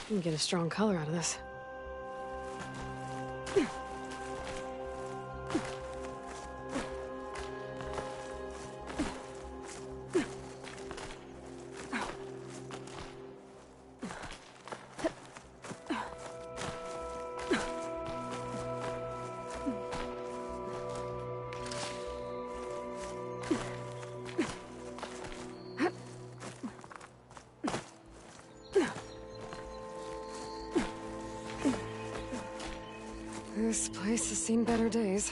can get a strong color out of this. This place has seen better days.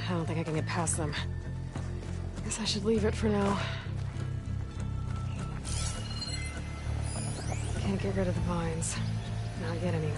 I don't think I can get past them. Guess I should leave it for now. Can't get rid of the vines. Not yet, anyway.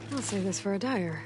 I'll save this for a dyer.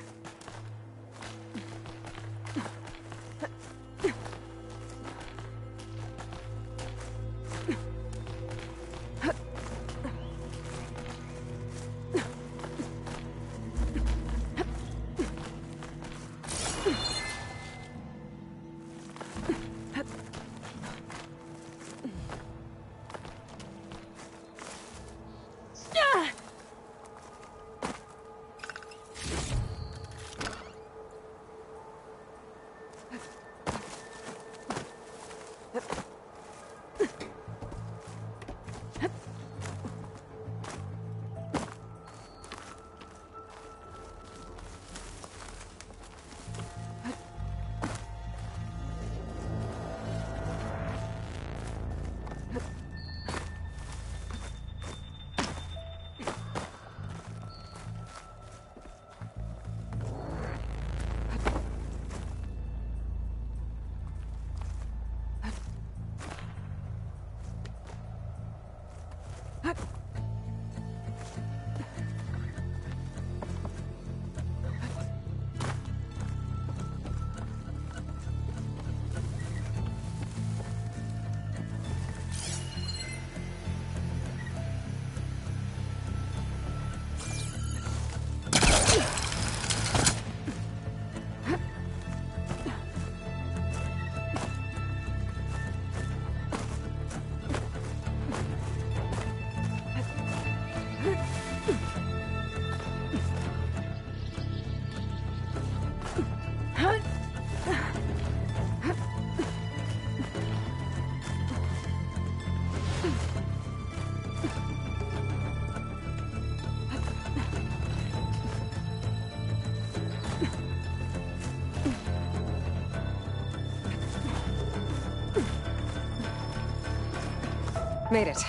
Made it.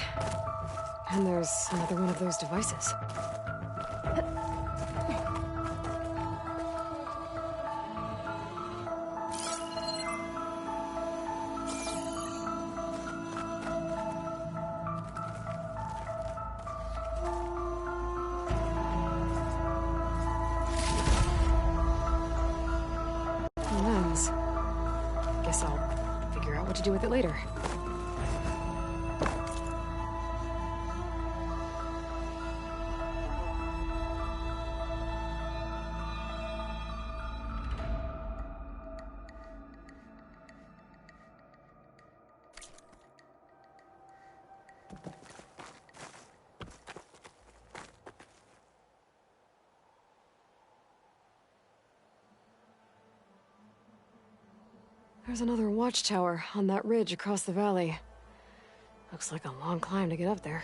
And there's another one of those devices. Lens. Guess I'll figure out what to do with it later. There's another watchtower on that ridge across the valley. Looks like a long climb to get up there.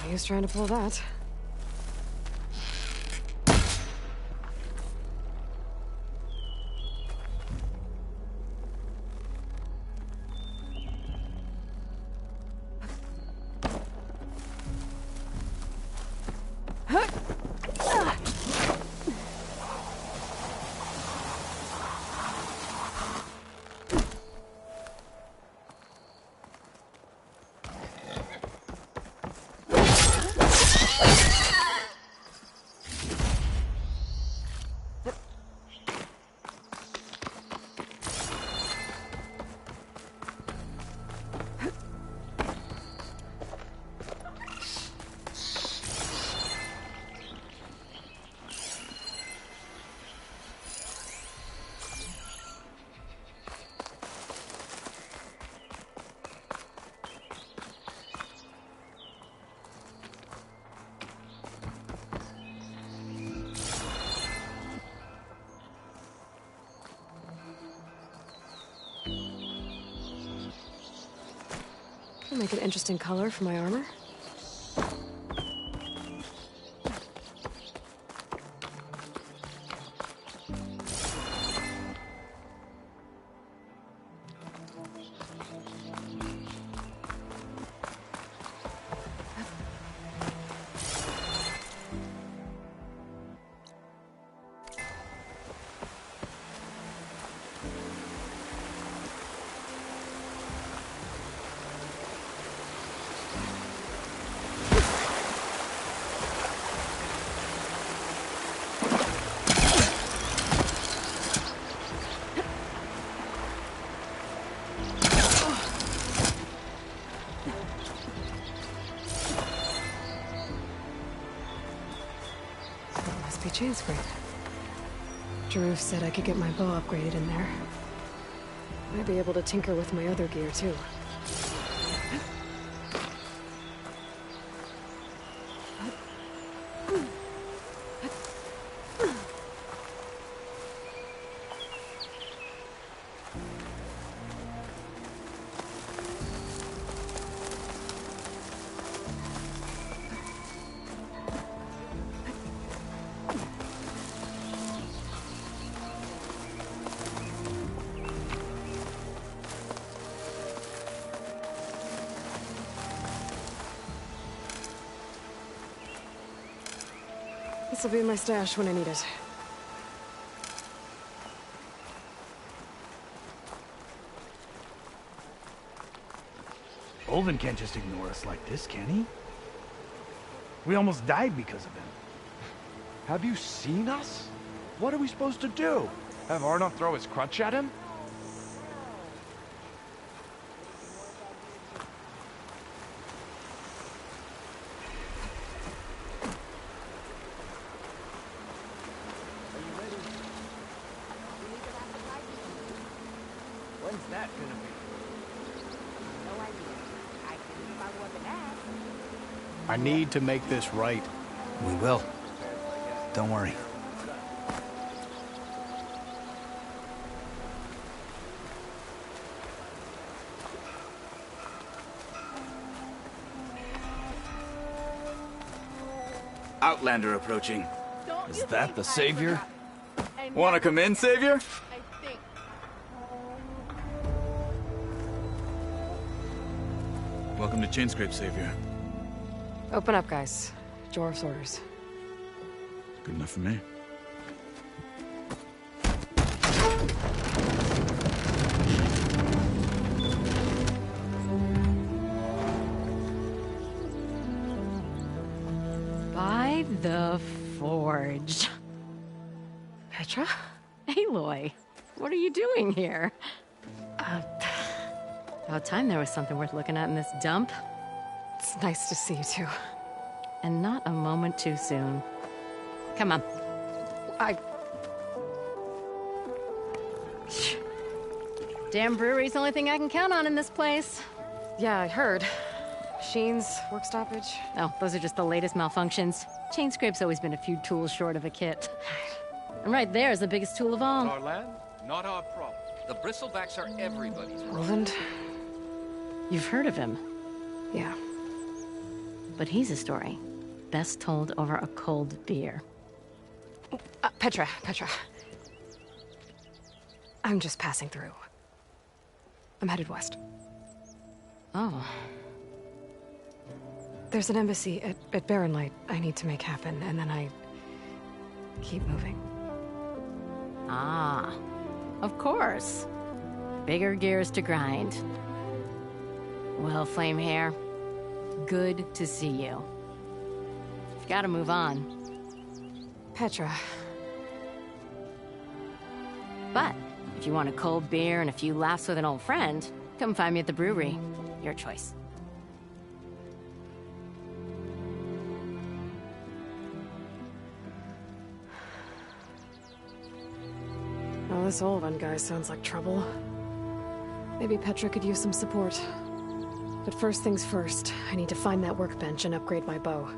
No use trying to pull that. Make an interesting color for my armor. Chain scrape. Jaruf said I could get my bow upgraded in there. Might be able to tinker with my other gear, too. This'll be my stash when I need it. Olvin can't just ignore us like this, can he? We almost died because of him. Have you seen us? What are we supposed to do? Have Arnold throw his crutch at him? When's that gonna be? No idea. I can follow up and ask. I need to make this right. We will. Don't worry. Outlander approaching. Is that the savior? Wanna come in, savior? I think. Welcome to Chainscrape, savior. Open up, guys. Jor's orders. Good enough for me. By the Forge. Petra? Aloy, what are you doing here? About time there was something worth looking at in this dump. It's nice to see you, too. And not a moment too soon. Come on. Damn brewery's the only thing I can count on in this place. Yeah, I heard. Machines, work stoppage. Oh, those are just the latest malfunctions. Chainscrape's always been a few tools short of a kit. And right there is the biggest tool of all. Our land, not our problem. The bristlebacks are everybody's problem. Roland? You've heard of him. Yeah. But he's a story best told over a cold beer. Petra. I'm just passing through. I'm headed west. Oh. There's an embassy at Barren Light I need to make happen, and then I keep moving. Ah, of course. Bigger gears to grind. Well, Flamehair, good to see you. You've got to move on. Petra. But if you want a cold beer and a few laughs with an old friend, come find me at the brewery. Your choice. Well, this Olvan guy sounds like trouble. Maybe Petra could use some support. But first things first, I need to find that workbench and upgrade my bow.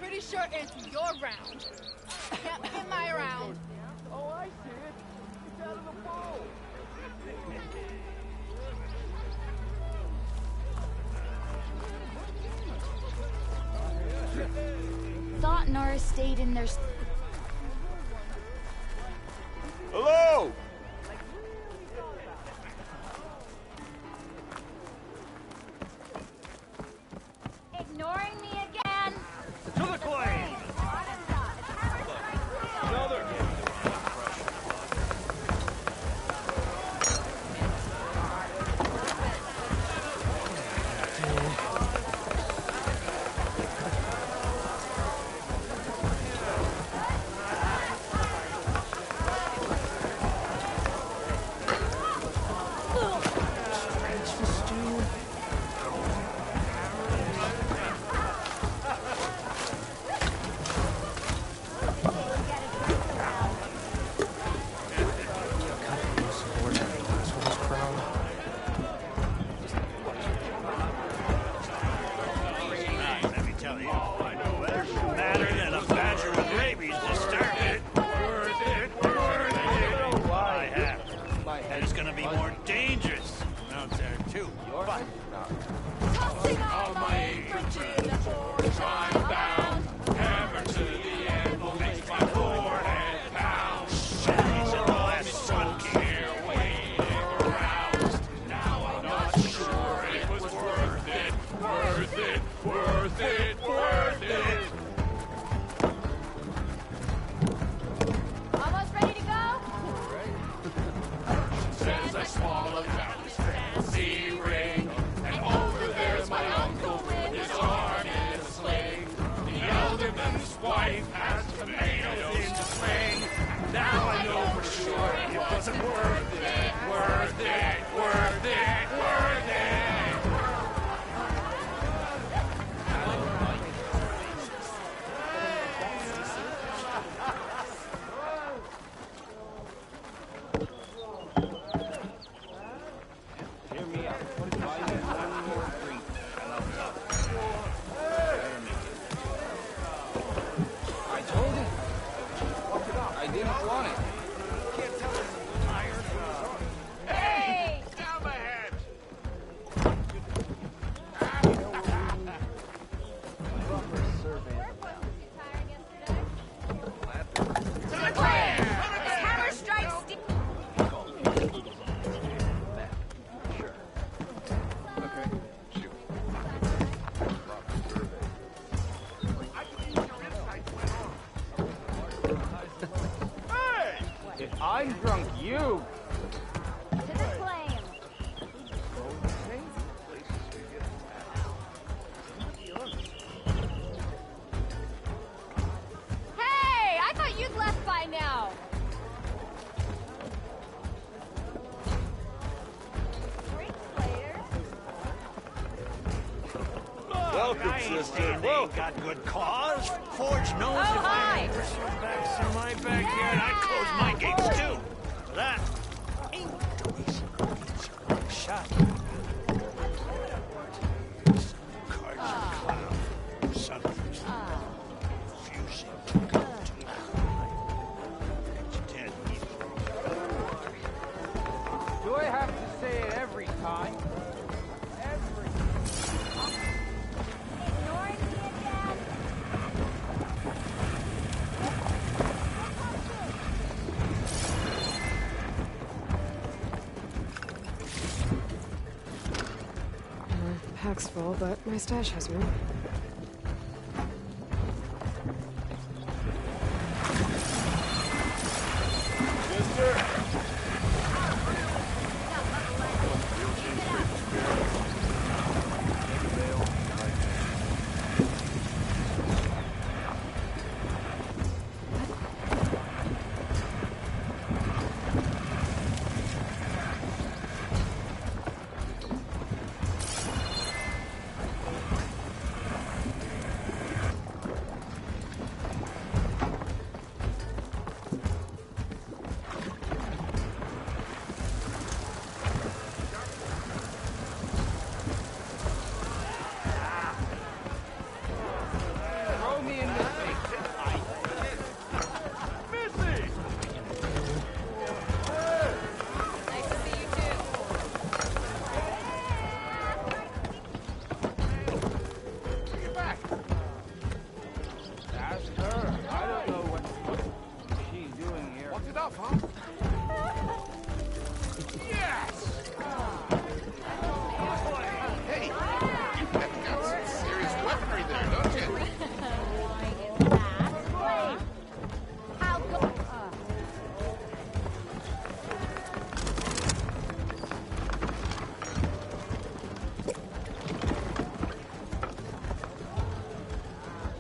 Pretty sure it's your round. Yep, in my round. Oh, I see it. It's out of the bow. Thought Norris stayed in their... Hello! Ignoring me again? To the claim! Another! I drunk you. To the flame. Hey, I thought you'd left by now. Welcome, sister. Welcome. Got good cause. Forge knows if I push back in my backyard, I close my gates too. That ain't the reason he's shot. Cards are clown. Something's refusing to go to the Do I have to say it every time? Every time. Pack's full, but my stash has room.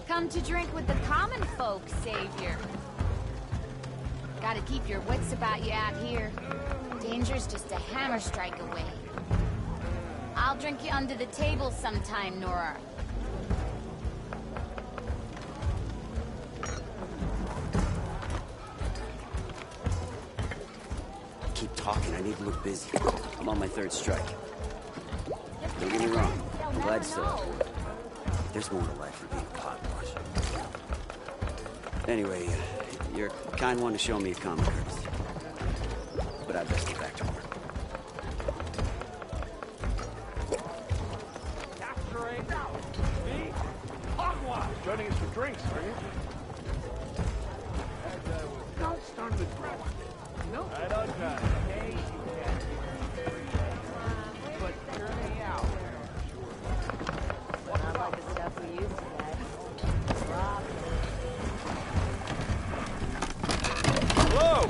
Come to drink with the common folk, Savior. Gotta keep your wits about you out here. Danger's just a hammer strike away. I'll drink you under the table sometime, Nora. Keep talking, I need to look busy. I'm on my third strike. Don't get me wrong, I'm glad so. There's more to life than being a pot wash. Anyway, you're a kind one to show me a common courtesy. But I best get back to work. Me? Hogwash! Joining us for drinks, are you? Don't start with grub. No. I don't try. Hey, but hear me out. Not like the stuff we used to get. Whoa!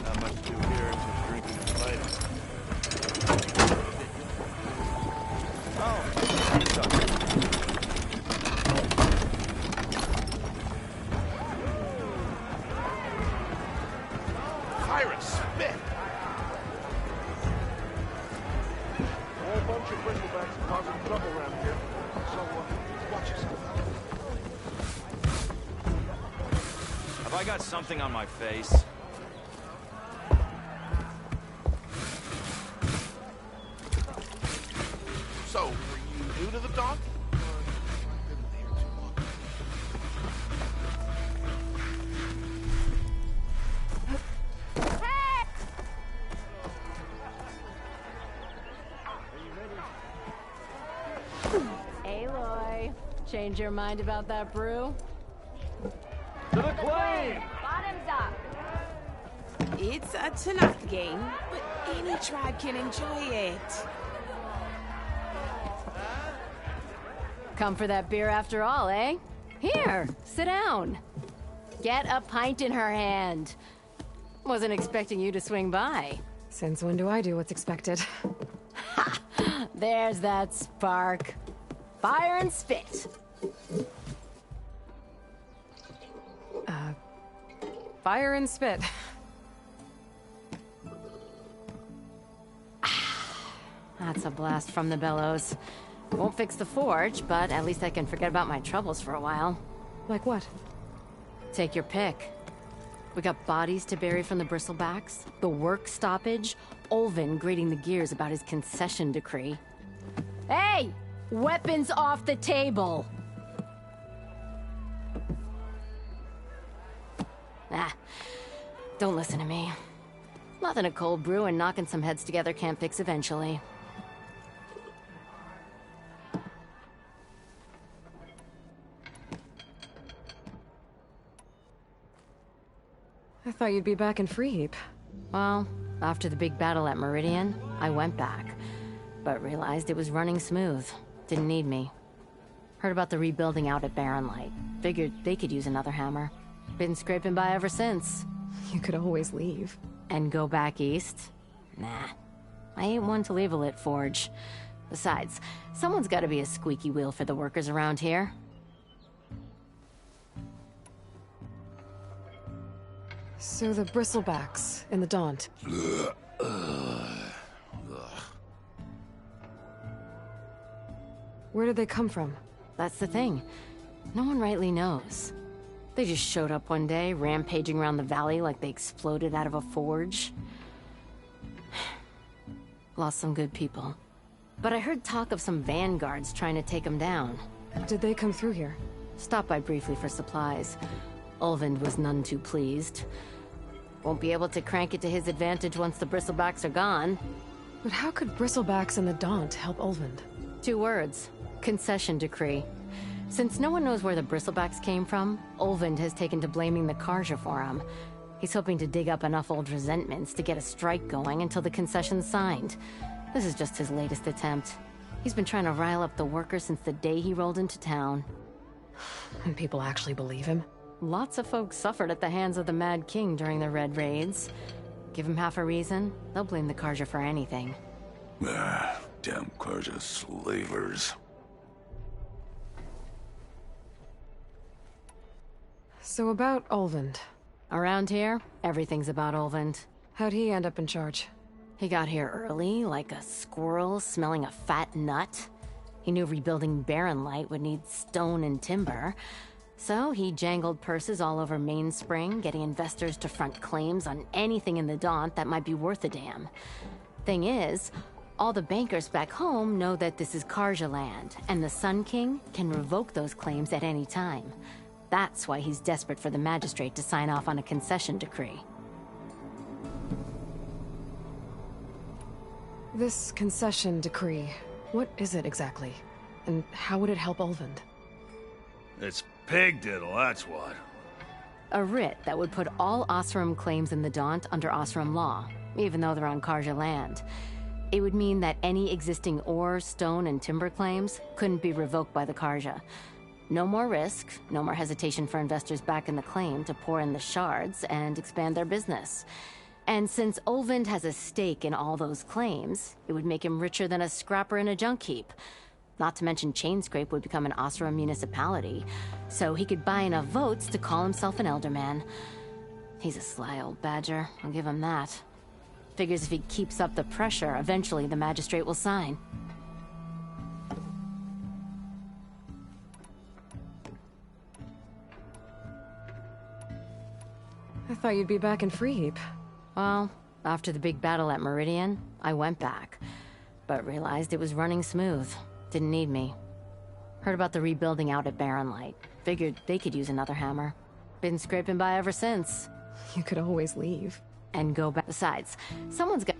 Not much to do here except drinking and fighting. Pirates, spit! A whole bunch of bristlebacks causing trouble around here. So, watch yourself. Have I got something on my face? So, were you new to the dock? Aloy, change your mind about that brew? To the claim! Bottoms up. It's a tough game, but any tribe can enjoy it. Come for that beer after all, eh? Here, sit down. Get a pint in her hand. Wasn't expecting you to swing by. Since when do I do what's expected? Ha! There's that spark. Fire and spit. Fire and spit. That's a blast from the bellows. Won't fix the forge, but at least I can forget about my troubles for a while. Like what? Take your pick. We got bodies to bury from the bristlebacks, the work stoppage, Olvin grating the gears about his concession decree. Hey! Weapons off the table! Don't listen to me. Nothing a cold brew and knocking some heads together can't fix eventually. I thought you'd be back in Freeheap. Well, after the big battle at Meridian, I went back. but realized it was running smooth. Didn't need me. Heard about the rebuilding out at Barren Light. Figured they could use another hammer. Been scraping by ever since. You could always leave. And go back east? Nah. I ain't one to leave a lit forge. Besides, someone's gotta be a squeaky wheel for the workers around here. So the bristlebacks in the Daunt. Where did they come from? That's the thing. No one rightly knows. They just showed up one day, rampaging around the valley like they exploded out of a forge. Lost some good people. But I heard talk of some vanguards trying to take them down. Did they come through here? Stopped by briefly for supplies. Ulvund was none too pleased. Won't be able to crank it to his advantage once the bristlebacks are gone. But how could bristlebacks and the Daunt help Ulvund? 2 words. Concession decree. Since no one knows where the bristlebacks came from, Ulvund has taken to blaming the Karja for them. He's hoping to dig up enough old resentments to get a strike going until the concession's signed. This is just his latest attempt. He's been trying to rile up the workers since the day he rolled into town. And people actually believe him? Lots of folks suffered at the hands of the Mad King during the Red Raids. Give him half a reason, they'll blame the Karja for anything. Damn Karja slavers. So about Ulvund. Around here, everything's about Ulvund. How'd he end up in charge? He got here early, like a squirrel smelling a fat nut. He knew rebuilding Barren Light would need stone and timber. So he jangled purses all over Mainspring, getting investors to front claims on anything in the Daunt that might be worth a damn. Thing is, all the bankers back home know that this is Karja land, and the Sun King can revoke those claims at any time. That's why he's desperate for the magistrate to sign off on a concession decree. This concession decree, what is it exactly? And how would it help Ulvund? It's pig diddle, that's what. A writ that would put all Oseram claims in the Daunt under Oseram law, even though they're on Karja land. It would mean that any existing ore, stone, and timber claims couldn't be revoked by the Karja. No more risk, no more hesitation for investors back in the claim to pour in the shards and expand their business. And since Ulvund has a stake in all those claims, it would make him richer than a scrapper in a junk heap. Not to mention Chainscrape would become an Oseram municipality, so he could buy enough votes to call himself an elderman. He's a sly old badger, I'll give him that. Figures if he keeps up the pressure, eventually the magistrate will sign. I thought you'd be back in Freeheap. Well, after the big battle at Meridian, I went back, but realized it was running smooth. Didn't need me. Heard about the rebuilding out at Barren Light. Figured they could use another hammer. Been scraping by ever since. You could always leave. And go back. Besides, someone's got...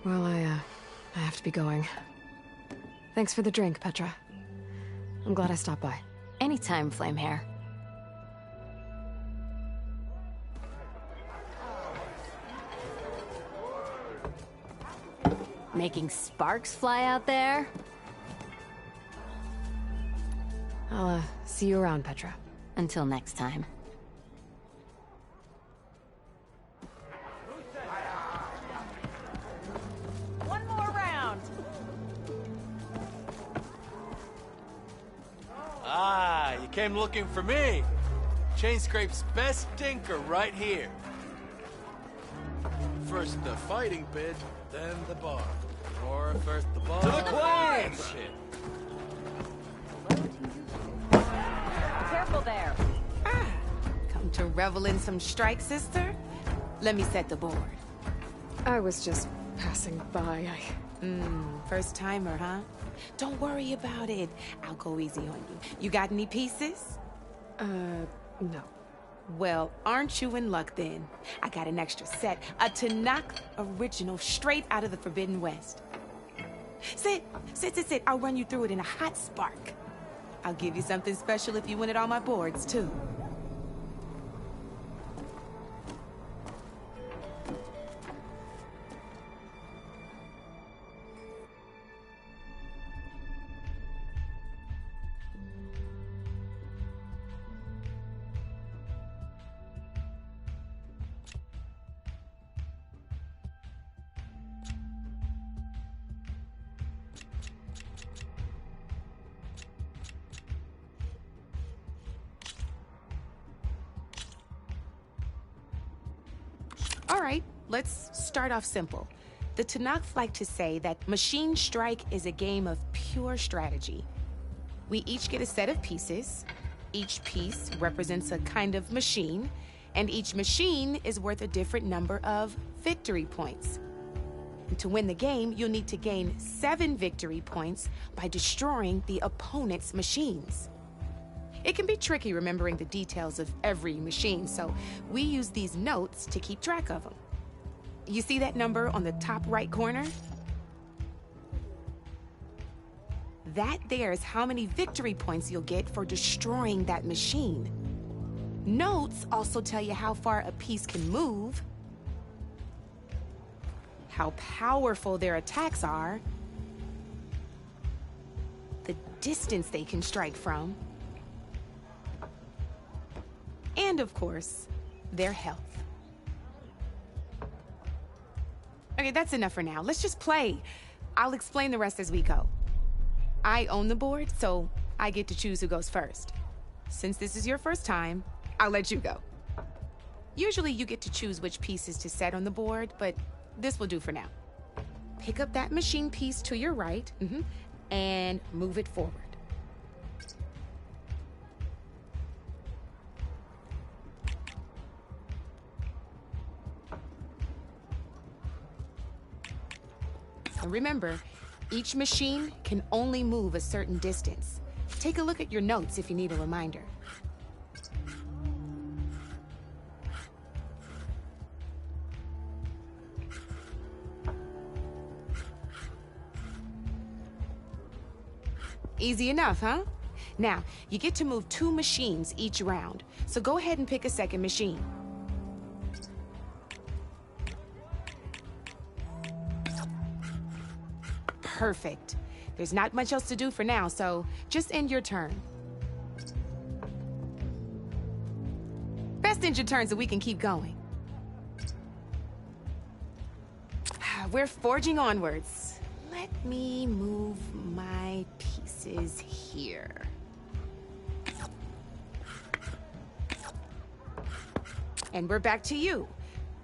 Well, I have to be going. Thanks for the drink, Petra. I'm glad I stopped by. Anytime, Flamehair. Making sparks fly out there? I'll, see you around, Petra. Until next time. One more round. Ah, you came looking for me. Chainscrape's best dinker right here. First the fighting pit, then the bar. Or first the bar, To the then claims! pit. Careful there. Come to revel in some strike, sister? Let me set the board. I was just passing by. First timer, huh? Don't worry about it. I'll go easy on you. You got any pieces? No. Well, aren't you in luck then? I got an extra set, a Tanakh original straight out of the Forbidden West. Sit. I'll run you through it in a hot spark. I'll give you something special if you win it on my boards, too. All right, let's start off simple. The Tanakh like to say that Machine Strike is a game of pure strategy. We each get a set of pieces. Each piece represents a kind of machine, and each machine is worth a different number of victory points. And to win the game, you'll need to gain 7 victory points by destroying the opponent's machines. It can be tricky remembering the details of every machine, so we use these notes to keep track of them. You see that number on the top right corner? That there is how many victory points you'll get for destroying that machine. Notes also tell you how far a piece can move, how powerful their attacks are, the distance they can strike from, and of course, their health. Okay, that's enough for now. Let's just play. I'll explain the rest as we go. I own the board, so I get to choose who goes first. Since this is your first time, I'll let you go. Usually you get to choose which pieces to set on the board, but this will do for now. Pick up that machine piece to your right, and move it forward. And remember, each machine can only move a certain distance. Take a look at your notes if you need a reminder. Easy enough, huh? Now, you get to move 2 machines each round, so go ahead and pick a second machine. Perfect. There's not much else to do for now, so just end your turn. Best end your turn so we can keep going. We're forging onwards. Let me move my pieces here. And we're back to you.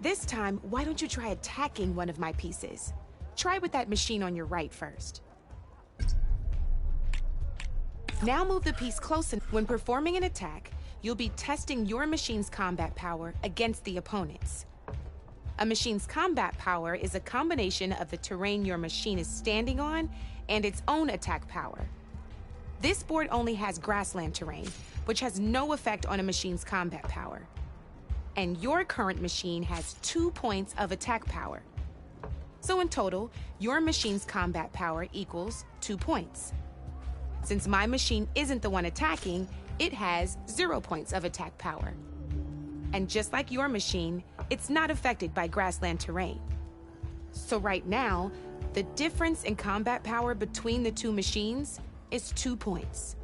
This time, why don't you try attacking one of my pieces? Try with that machine on your right first. Now move the piece close enough. When performing an attack, you'll be testing your machine's combat power against the opponent's. A machine's combat power is a combination of the terrain your machine is standing on and its own attack power. This board only has grassland terrain, which has no effect on a machine's combat power. And your current machine has 2 points of attack power. So in total, your machine's combat power equals 2 points. Since my machine isn't the one attacking, it has 0 points of attack power. And just like your machine, it's not affected by grassland terrain. So right now, the difference in combat power between the two machines is 2 points.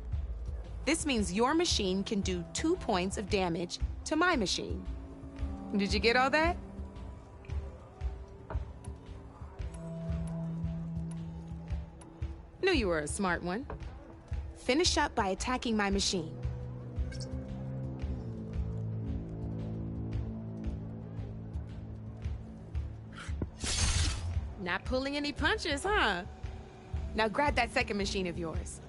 This means your machine can do 2 points of damage to my machine. Did you get all that? Knew you were a smart one. Finish up by attacking my machine. Not pulling any punches, huh? Now grab that second machine of yours.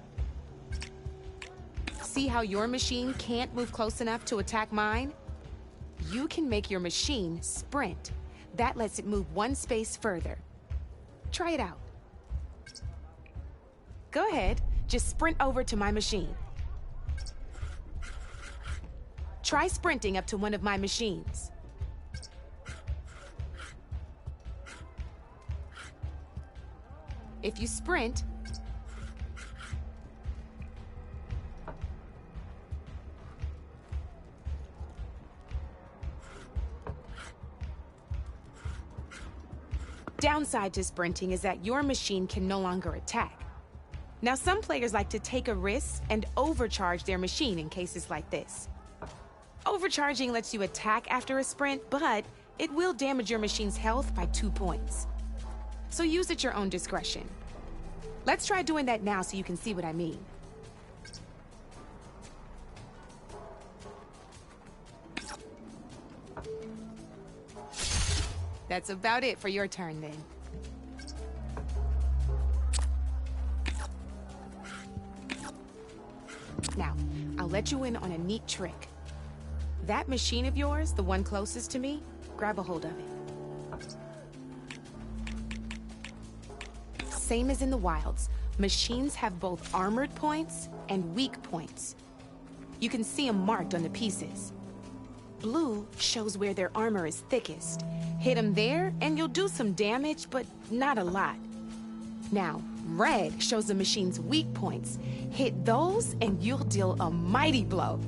See how your machine can't move close enough to attack mine? You can make your machine sprint. That lets it move 1 space further. Try it out. Go ahead, just sprint over to my machine. Try sprinting up to one of my machines. If you sprint, downside to sprinting is that your machine can no longer attack. Now, some players like to take a risk and overcharge their machine in cases like this. Overcharging lets you attack after a sprint, but it will damage your machine's health by 2 points. So use at your own discretion. Let's try doing that now so you can see what I mean. That's about it for your turn, then. Now, I'll let you in on a neat trick. That machine of yours, the one closest to me, grab a hold of it. Same as in the wilds, machines have both armored points and weak points. You can see them marked on the pieces. Blue shows where their armor is thickest. Hit them there, and you'll do some damage, but not a lot. Now, red shows the machine's weak points. Hit those, and you'll deal a mighty blow.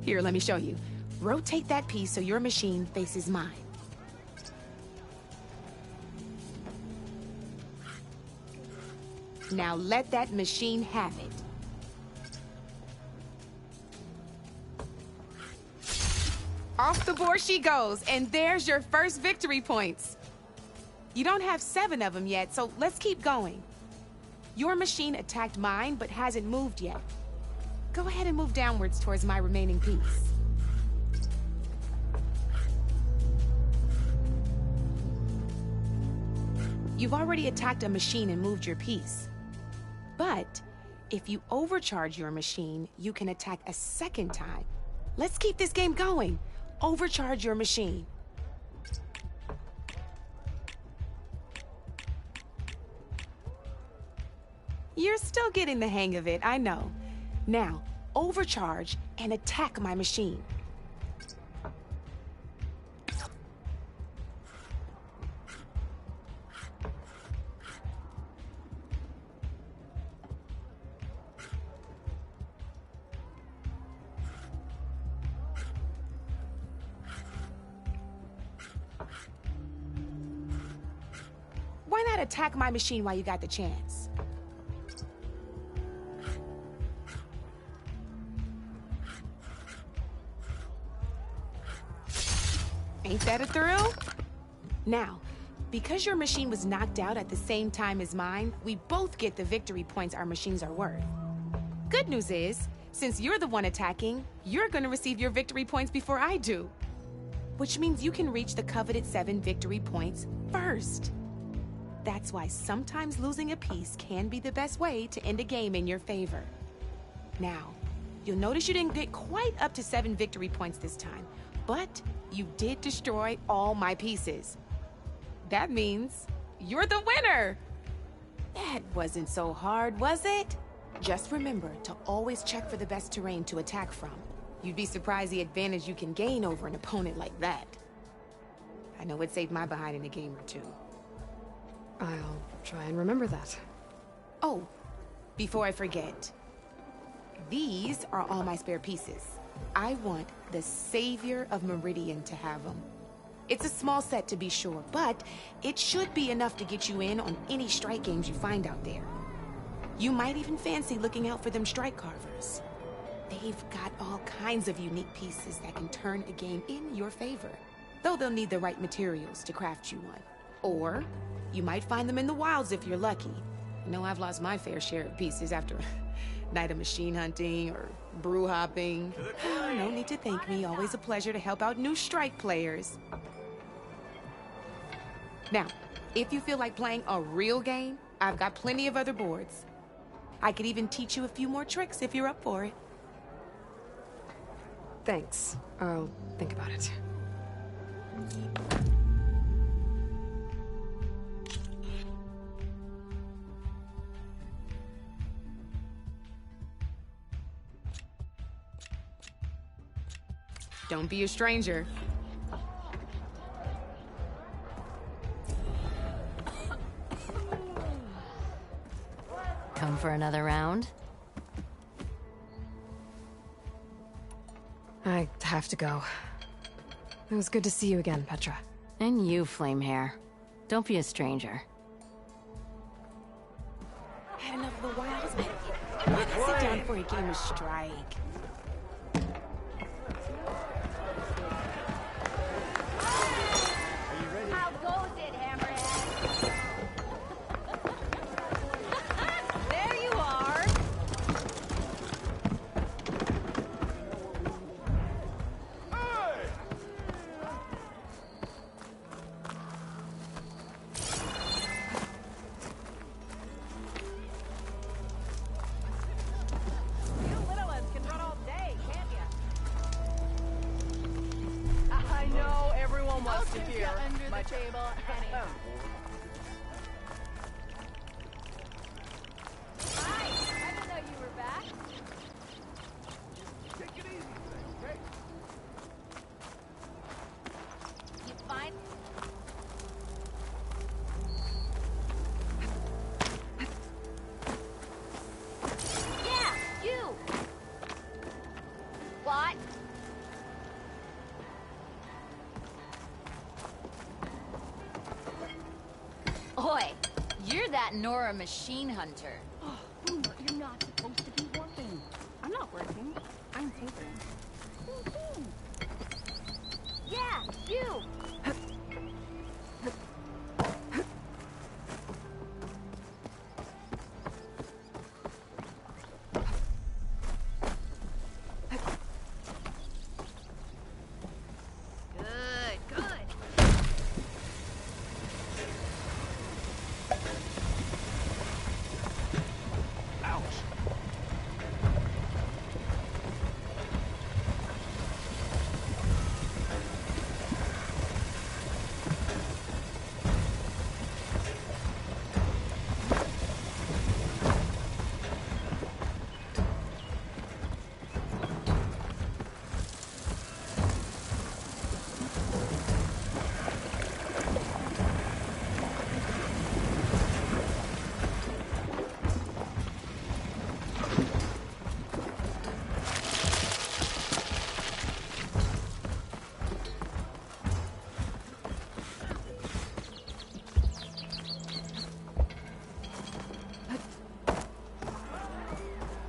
Here, let me show you. Rotate that piece so your machine faces mine. Now let that machine have it. Off the board she goes, and there's your first victory points. You don't have 7 of them yet, so let's keep going. Your machine attacked mine, but hasn't moved yet. Go ahead and move downwards towards my remaining piece. You've already attacked a machine and moved your piece. But if you overcharge your machine, you can attack a second time. Let's keep this game going. Overcharge your machine. You're still getting the hang of it, I know. Now, overcharge and attack my machine. Why not attack my machine while you got the chance? Ain't that a thrill? Now, because your machine was knocked out at the same time as mine, we both get the victory points our machines are worth. Good news is, since you're the one attacking, you're gonna receive your victory points before I do. Which means you can reach the coveted 7 victory points first. That's why sometimes losing a piece can be the best way to end a game in your favor. Now, you'll notice you didn't get quite up to 7 victory points this time, but you did destroy all my pieces. That means you're the winner! That wasn't so hard, was it? Just remember to always check for the best terrain to attack from. You'd be surprised the advantage you can gain over an opponent like that. I know it saved my behind in a game or two. I'll try and remember that. Oh, before I forget, these are all my spare pieces. I want the Savior of Meridian to have them. It's a small set to be sure, but it should be enough to get you in on any strike games you find out there. You might even fancy looking out for them strike carvers. They've got all kinds of unique pieces that can turn a game in your favor, though they'll need the right materials to craft you one. Or you might find them in the wilds if you're lucky. I know I've lost my fair share of pieces after a night of machine hunting or brew hopping. No need to thank me. Always a pleasure to help out new strike players. Now, if you feel like playing a real game, I've got plenty of other boards. I could even teach you a few more tricks if you're up for it. Thanks. I'll think about it. Don't be a stranger. Come for another round? I have to go. It was good to see you again, Petra. And you, Flamehair. Don't be a stranger. Had enough of the wilds. Sit down for a game of strike. How goes it, Hammerhead? There you are. You little ones can run all day, can't you? I know everyone wants to hear under the table anyhow. Hi, I didn't know you were back. Take it easy, okay? You fine? Yeah, you. What? Oi, you're that Nora machine hunter. Oh, you're not supposed to be working. I'm not working. I'm tinkering. Yeah, you. Good, good. Ouch.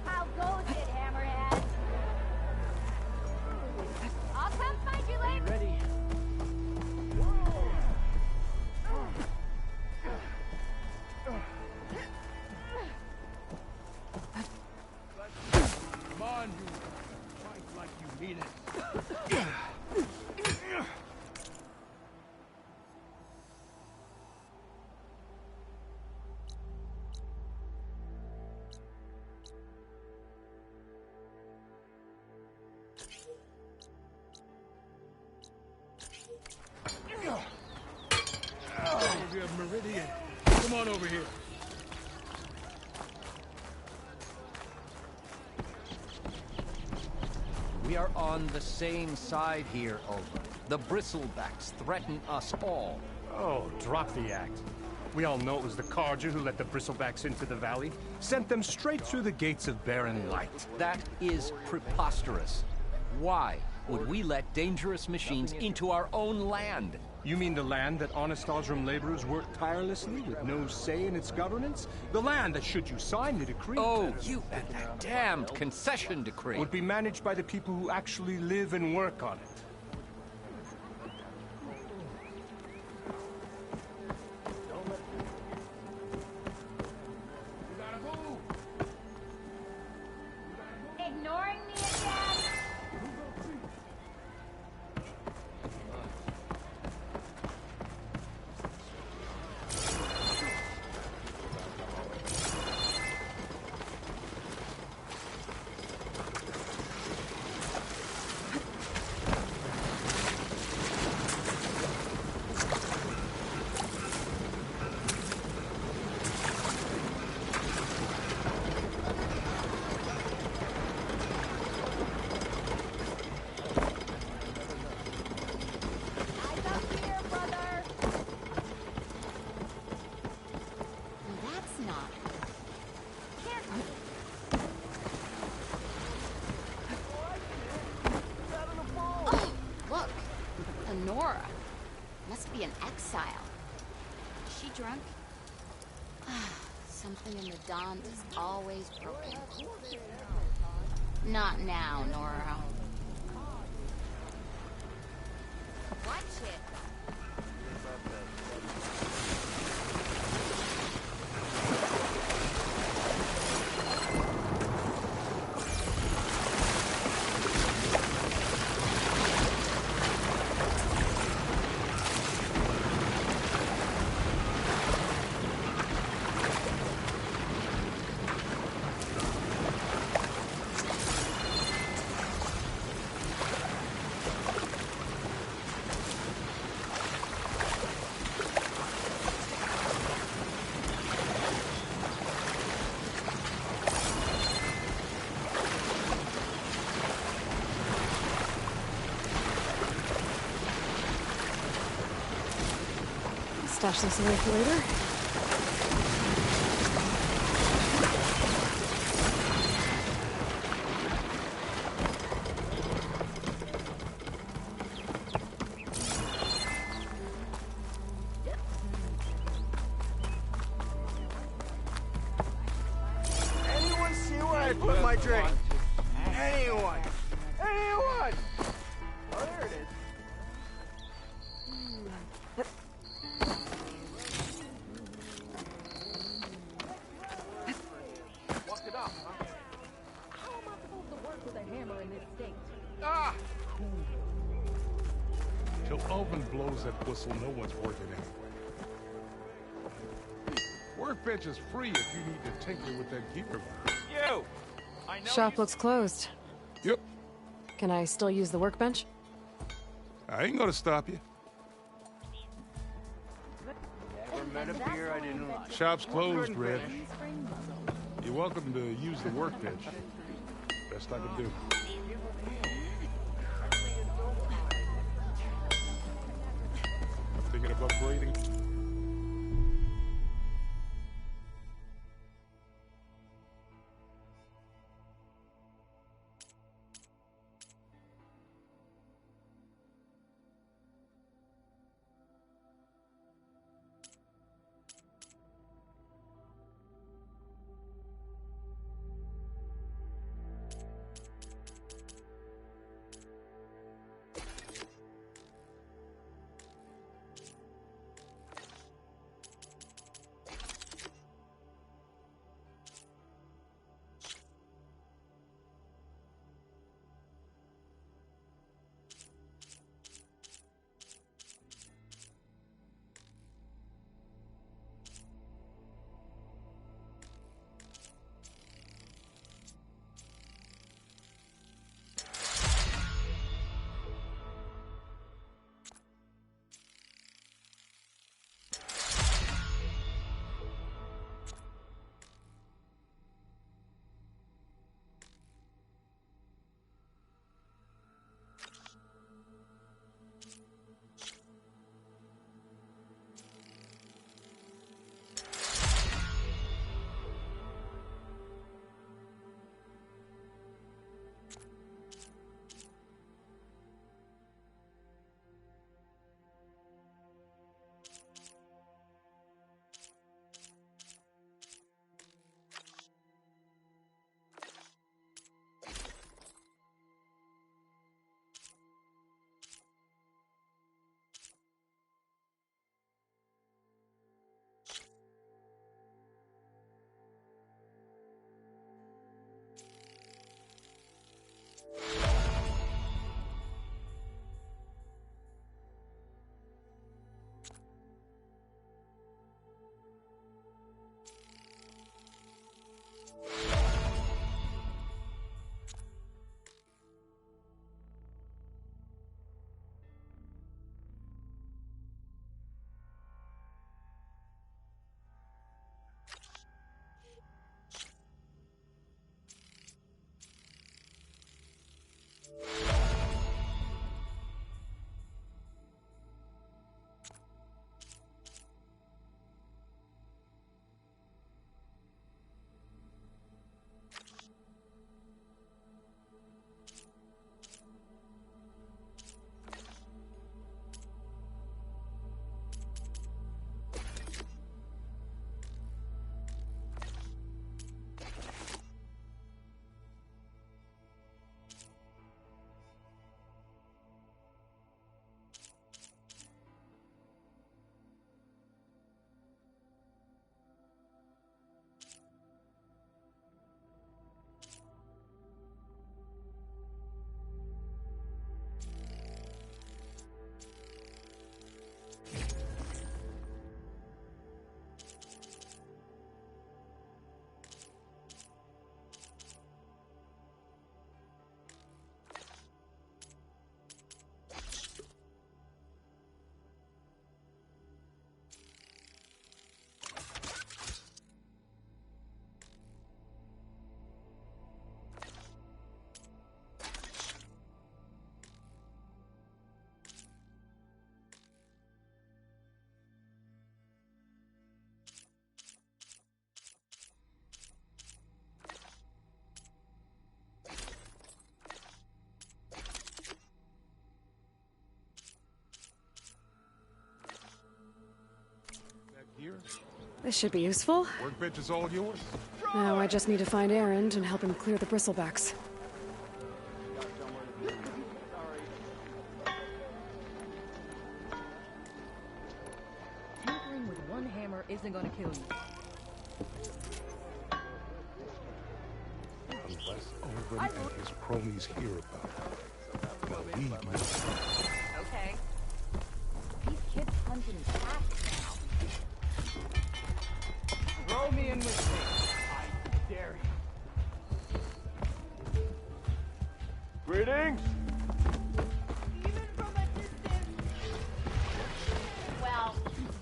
How goes it, Hammerhead? I'll come find you later. Ready? Come on, you. Fight like you mean it. You have Meridian. Come on over here. We are on the same side here, over. The bristlebacks threaten us all. Oh, drop the act. We all know it was the Carja who let the bristlebacks into the valley. Sent them straight through the gates of barren light. That is preposterous. Why would we let dangerous machines into our own land? You mean the land that honest Osram laborers work tirelessly with no say in its governance? The land that, should you sign the decree... Oh, you and that damned concession decree. ...would be managed by the people who actually live and work on it. Ignoring me again? Nora. Must be an exile. Is she drunk? Something in the Daunt is always broken. Not now, Nora. Watch it. Stash this away for later. Anyone see where I put my drink? Anyone? Anyone? Oh, there it is. Walk it up, huh? How am I supposed to work with a hammer in this state? Ah! Till Ulvin blows that whistle, no one's working anyway. Workbench is free if you need to tinker with that gear. You! I know Shop looks closed. Yep. Can I still use the workbench? I ain't gonna stop you. Never met a beer I didn't like. Shop's closed, Red. You're welcome to use the workbench. Best I can do. I'm thinking of upgrading. This should be useful. Workbench is all yours? Now I just need to find Erend and help him clear the bristlebacks. Tinkering with one hammer isn't gonna kill you. Unless Owen and his cronies hear about it. They'll leave you. Okay. These kids hunting cats now. Throw me in with me. I dare you. Greetings! Well,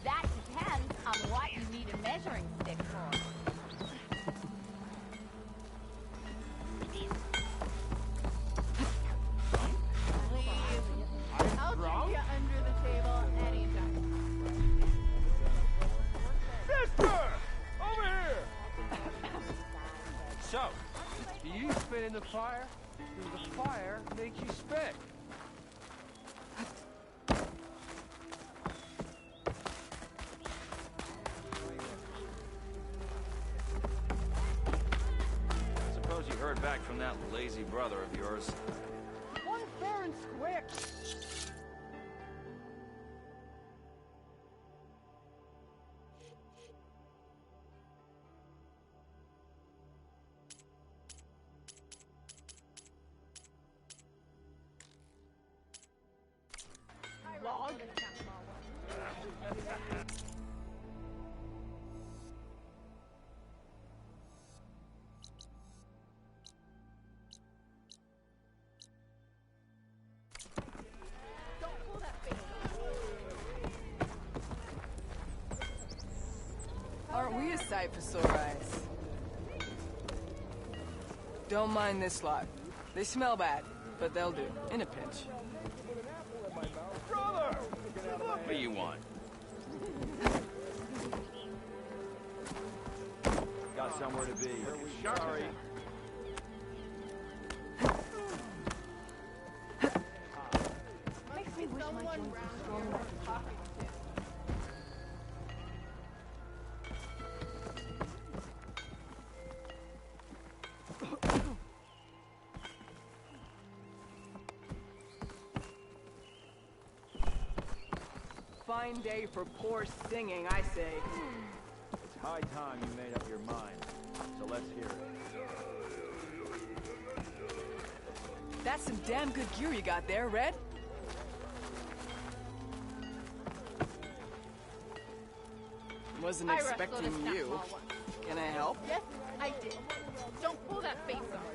that depends on what you need a measuring stick for. I'll drink you under the table anytime. Mister! Over here! So, do you spit in the fire? Does the fire make you spit? Suppose you heard back from that lazy brother of yours. One fair and square. Log. Aren't we a sight for sore eyes? Don't mind this lot. They smell bad, but they'll do. In a pinch. What do you want? Got somewhere to be. Sorry. Makes me wish my joints were strong enough to talk. Fine day for poor singing, I say. It's high time you made up your mind. So let's hear it. That's some damn good gear you got there, Red. Wasn't expecting you. Can I help? Yes, I did. Don't pull that face off.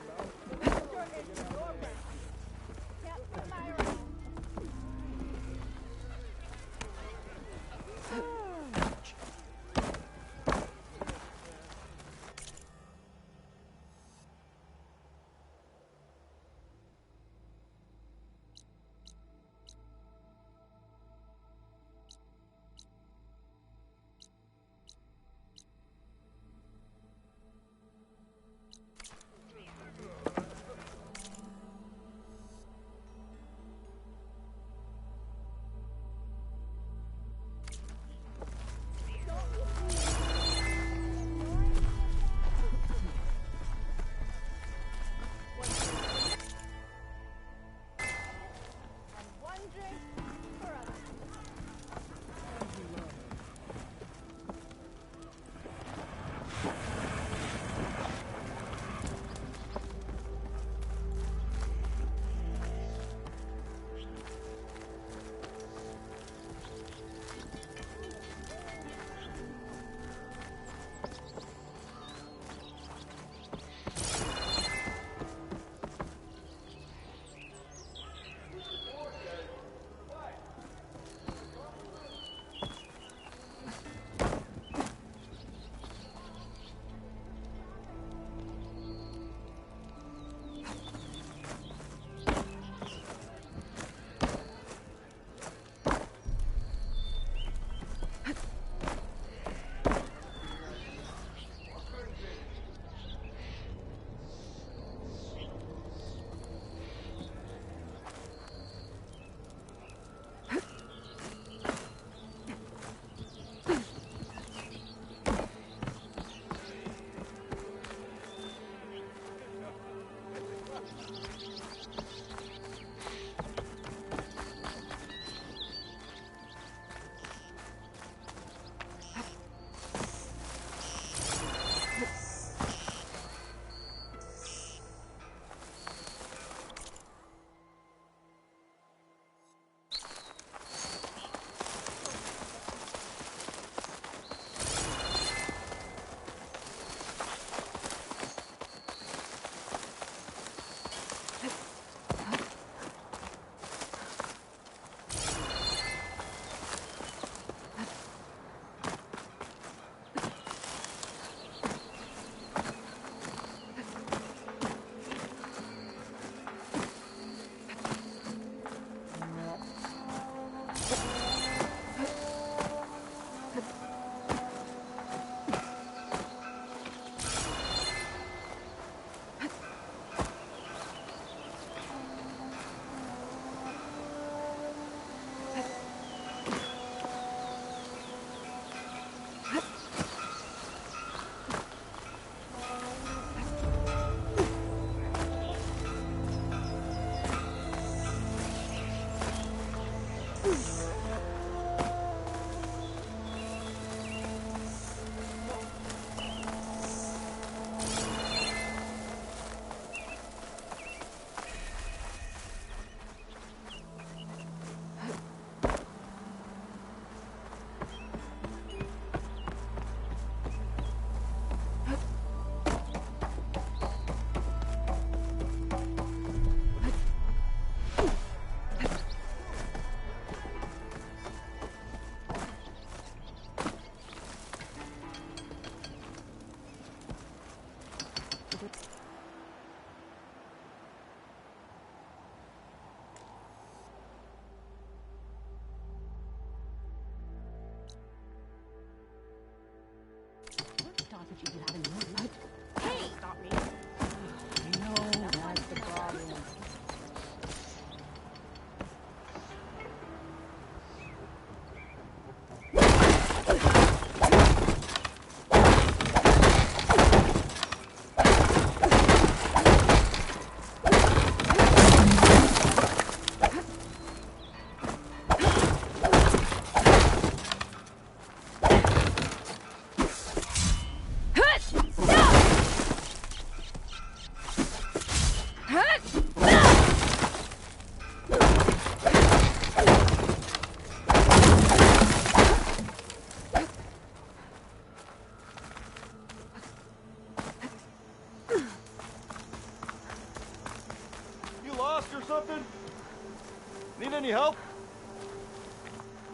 Any help?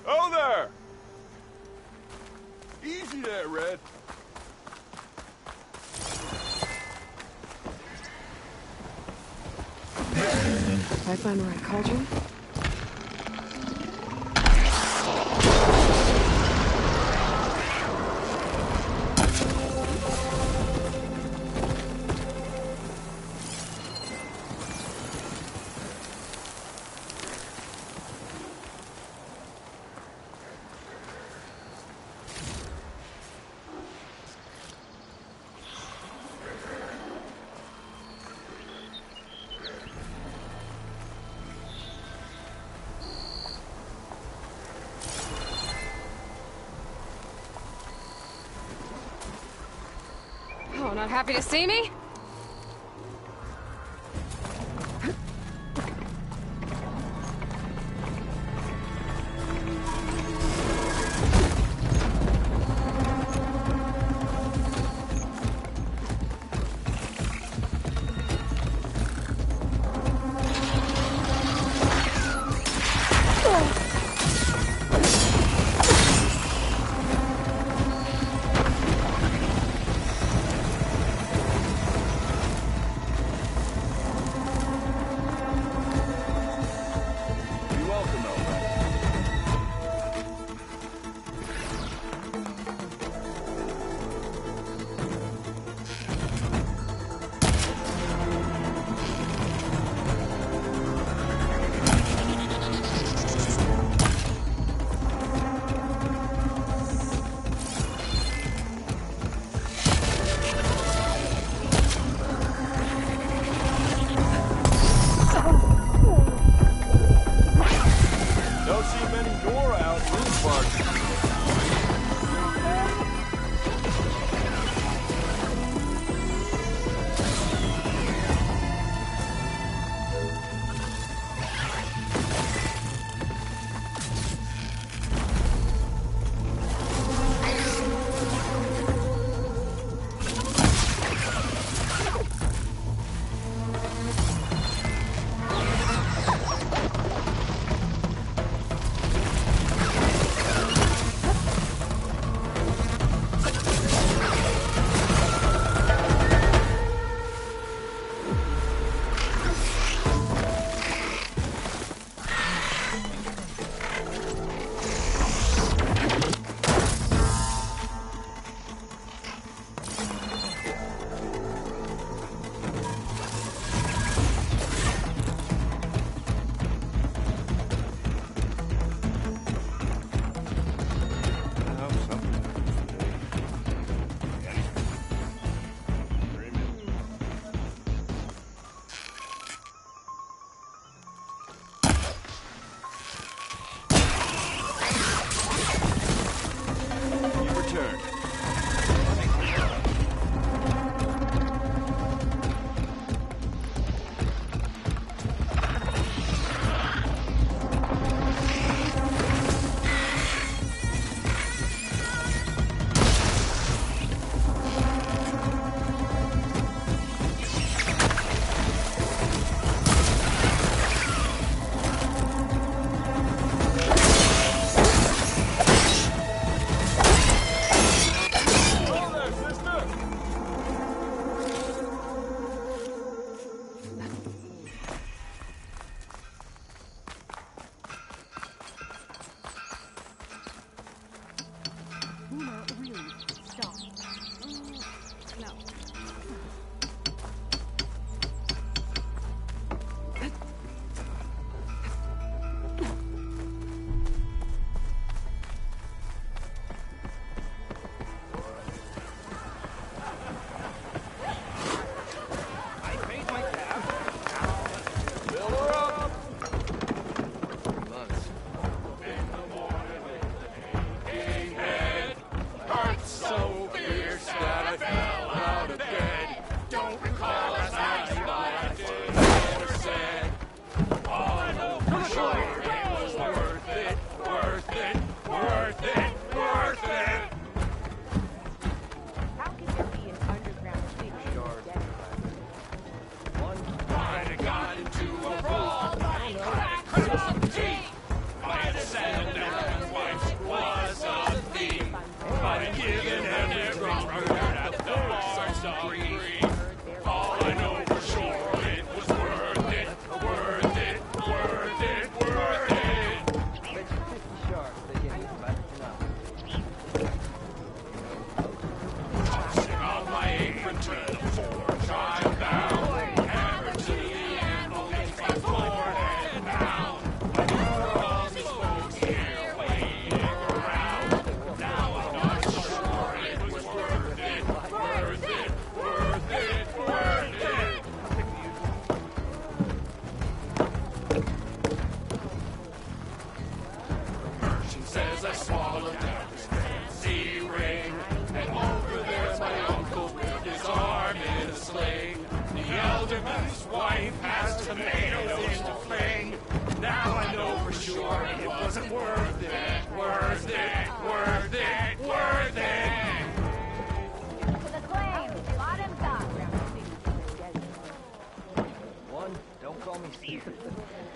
Oh, there! Easy there, Red. If I find the right cauldron... Oh, not happy to see me?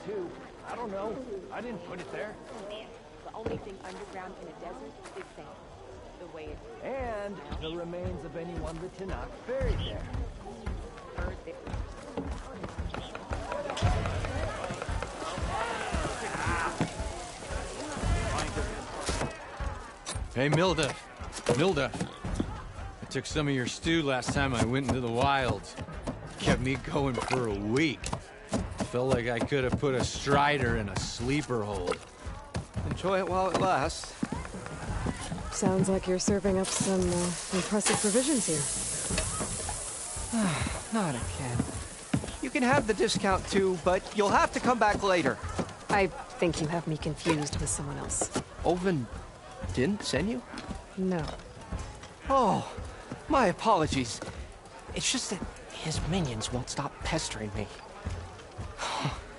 Too. I don't know. I didn't put it there. The only thing underground in a desert is sand. The way it is. And the remains of anyone the Tanakh buried there. Hey, Milda. Milda. I took some of your stew last time I went into the wilds. Kept me going for a week. Felt like I could have put a strider in a sleeper hold. Enjoy it while it lasts. Sounds like you're serving up some impressive provisions here. Not again. You can have the discount too, but you'll have to come back later. I think you have me confused with someone else. Olvin didn't send you? No. Oh, my apologies. It's just that his minions won't stop pestering me.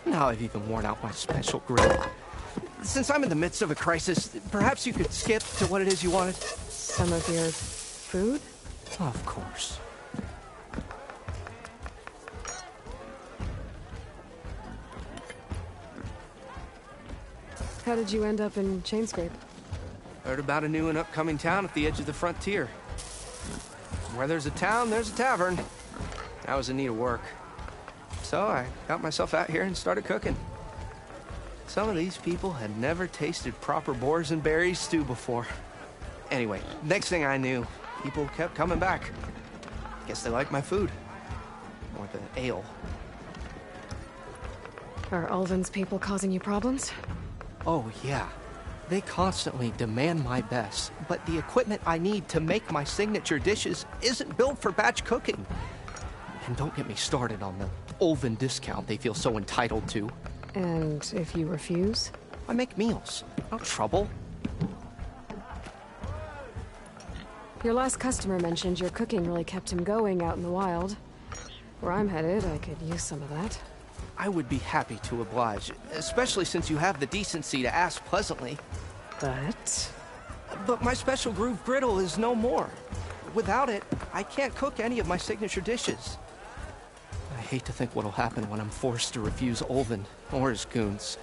Now I've even worn out my special grip. Since I'm in the midst of a crisis, perhaps you could skip to what it is you wanted? Some of your food? Of course. How did you end up in Chainscrape? Heard about a new and upcoming town at the edge of the frontier. Where there's a town, there's a tavern. I was in need of work. So I got myself out here and started cooking. Some of these people had never tasted proper boars and berries stew before. Anyway, next thing I knew, people kept coming back. Guess they liked my food. Or the ale. Are Ulvin's people causing you problems? Oh, yeah. They constantly demand my best, but the equipment I need to make my signature dishes isn't built for batch cooking. And don't get me started on the Ulvin discount they feel so entitled to. And if you refuse? I make meals. No trouble. Your last customer mentioned your cooking really kept him going out in the wild. Where I'm headed, I could use some of that. I would be happy to oblige, especially since you have the decency to ask pleasantly. But my special groove griddle is no more. Without it, I can't cook any of my signature dishes. I hate to think what'll happen when I'm forced to refuse Ulvin or his goons.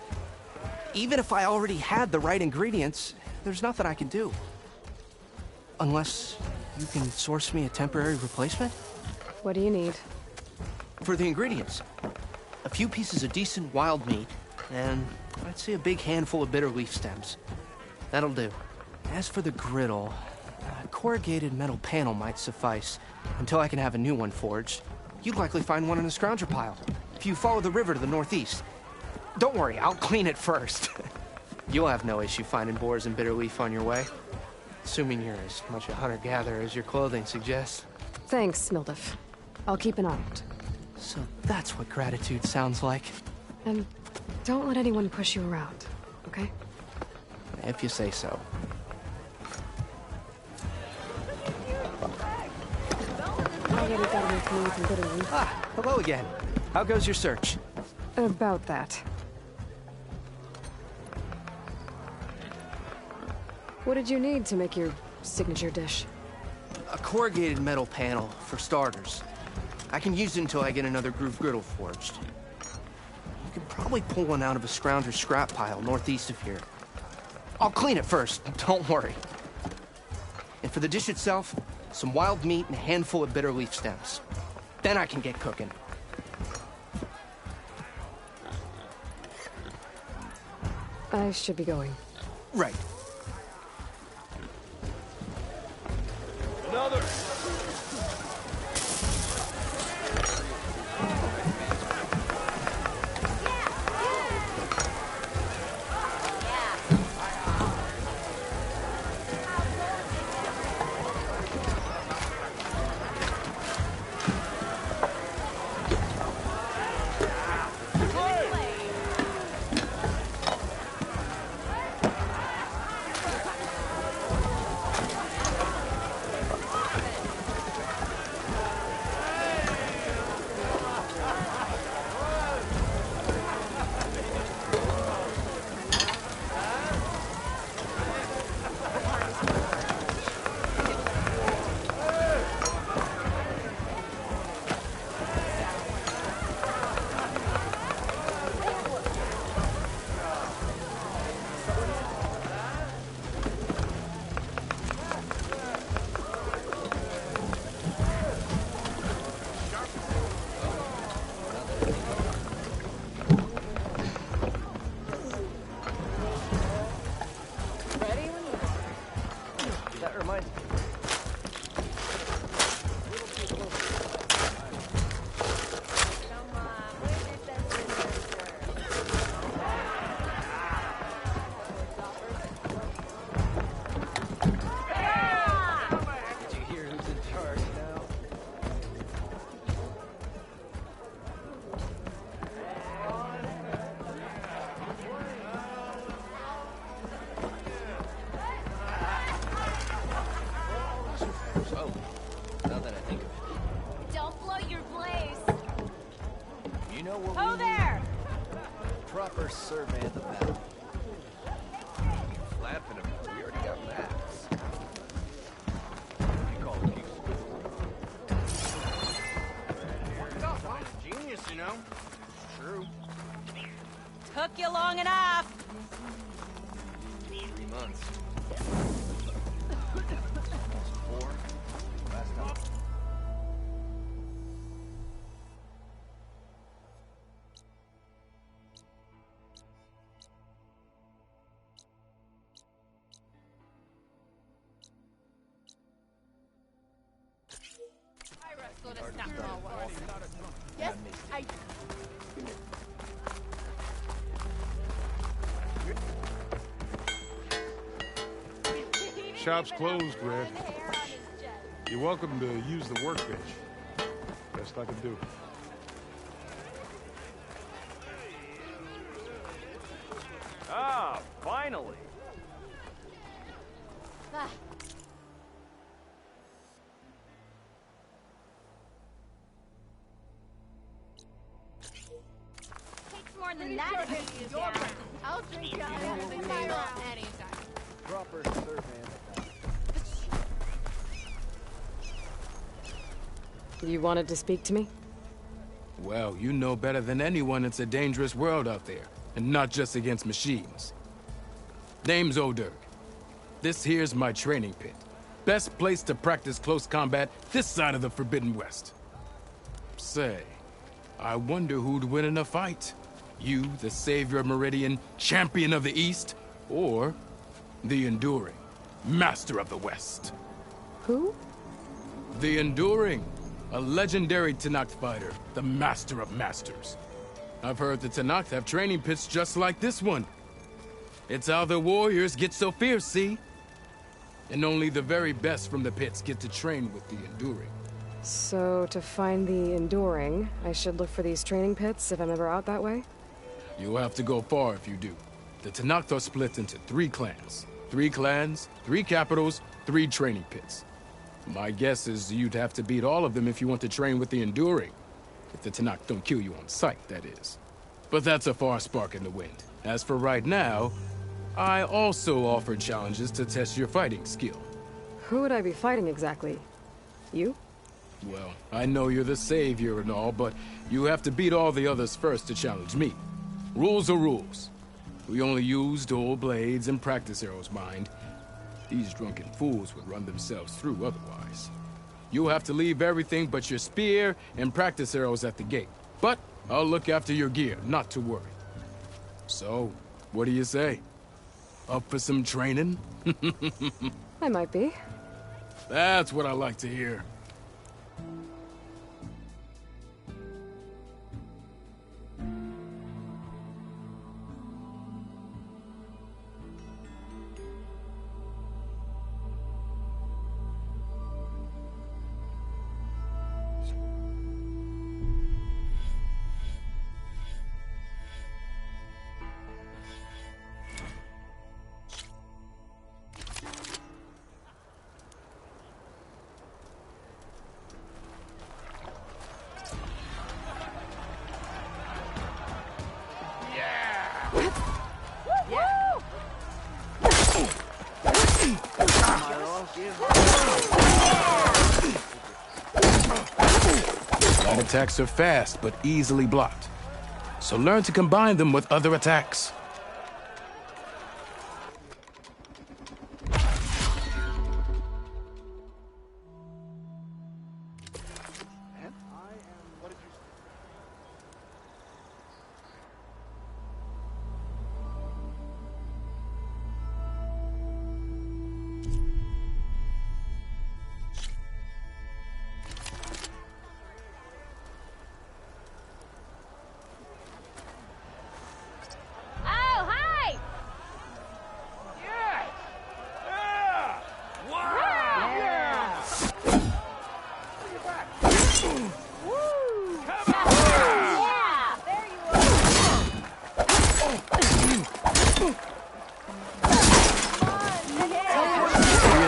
Even if I already had the right ingredients, there's nothing I can do. Unless you can source me a temporary replacement? What do you need? For the ingredients, a few pieces of decent wild meat, and I'd say a big handful of bitter leaf stems. That'll do. As for the griddle, a corrugated metal panel might suffice until I can have a new one forged. You'd likely find one in a scrounger pile, if you follow the river to the northeast. Don't worry, I'll clean it first. You'll have no issue finding boars and bitter leaf on your way. Assuming you're as much a hunter-gatherer as your clothing suggests. Thanks, Mildif. I'll keep an eye out. So that's what gratitude sounds like. And don't let anyone push you around, okay? If you say so. Ah, hello again. How goes your search? About that. What did you need to make your signature dish? A corrugated metal panel, for starters. I can use it until I get another groove griddle forged. You could probably pull one out of a scrounger scrap pile northeast of here. I'll clean it first, don't worry. And for the dish itself, some wild meat and a handful of bitter leaf stems. Then I can get cooking. I should be going. Right. Another! where Oh, there! proper survey of the map. Flapping about. We already got maps. You call it worked it out, huh? Genius, you know. True. Took you long enough. 3 months. 4. Last time. Yes, I... Shop's closed, Red. You're welcome to use the workbench. Best I can do. Ah, finally. Takes more than that to get you down. I'll drink down anything Anytime. Proper survey of the map. You wanted to speak to me? Well, you know better than anyone it's a dangerous world out there, and not just against machines. Name's O'Dirk. This here's my training pit. Best place to practice close combat this side of the Forbidden West. Say, I wonder who'd win in a fight. You, the savior of Meridian, champion of the East, or the Enduring, master of the West. Who? The Enduring, a legendary Tenakth fighter, the master of masters. I've heard the Tenakth have training pits just like this one. It's how the warriors get so fierce, see? And only the very best from the pits get to train with the Enduring. So, to find the Enduring, I should look for these training pits if I'm ever out that way? You'll have to go far if you do. The Tenakth are split into 3 clans. 3 clans, 3 capitals, 3 training pits. My guess is you'd have to beat all of them if you want to train with the Enduring. If the Tenakth don't kill you on sight, that is. But that's a far spark in the wind. As for right now, I also offer challenges to test your fighting skill. Who would I be fighting exactly? You? Well, I know you're the savior and all, but you have to beat all the others first to challenge me. Rules are rules. We only use dual blades and practice arrows, mind. These drunken fools would run themselves through otherwise. You'll have to leave everything but your spear and practice arrows at the gate. But I'll look after your gear, not to worry. So, what do you say? Up for some training? I might be. That's what I like to hear. Light attacks are fast, but easily blocked. So learn to combine them with other attacks.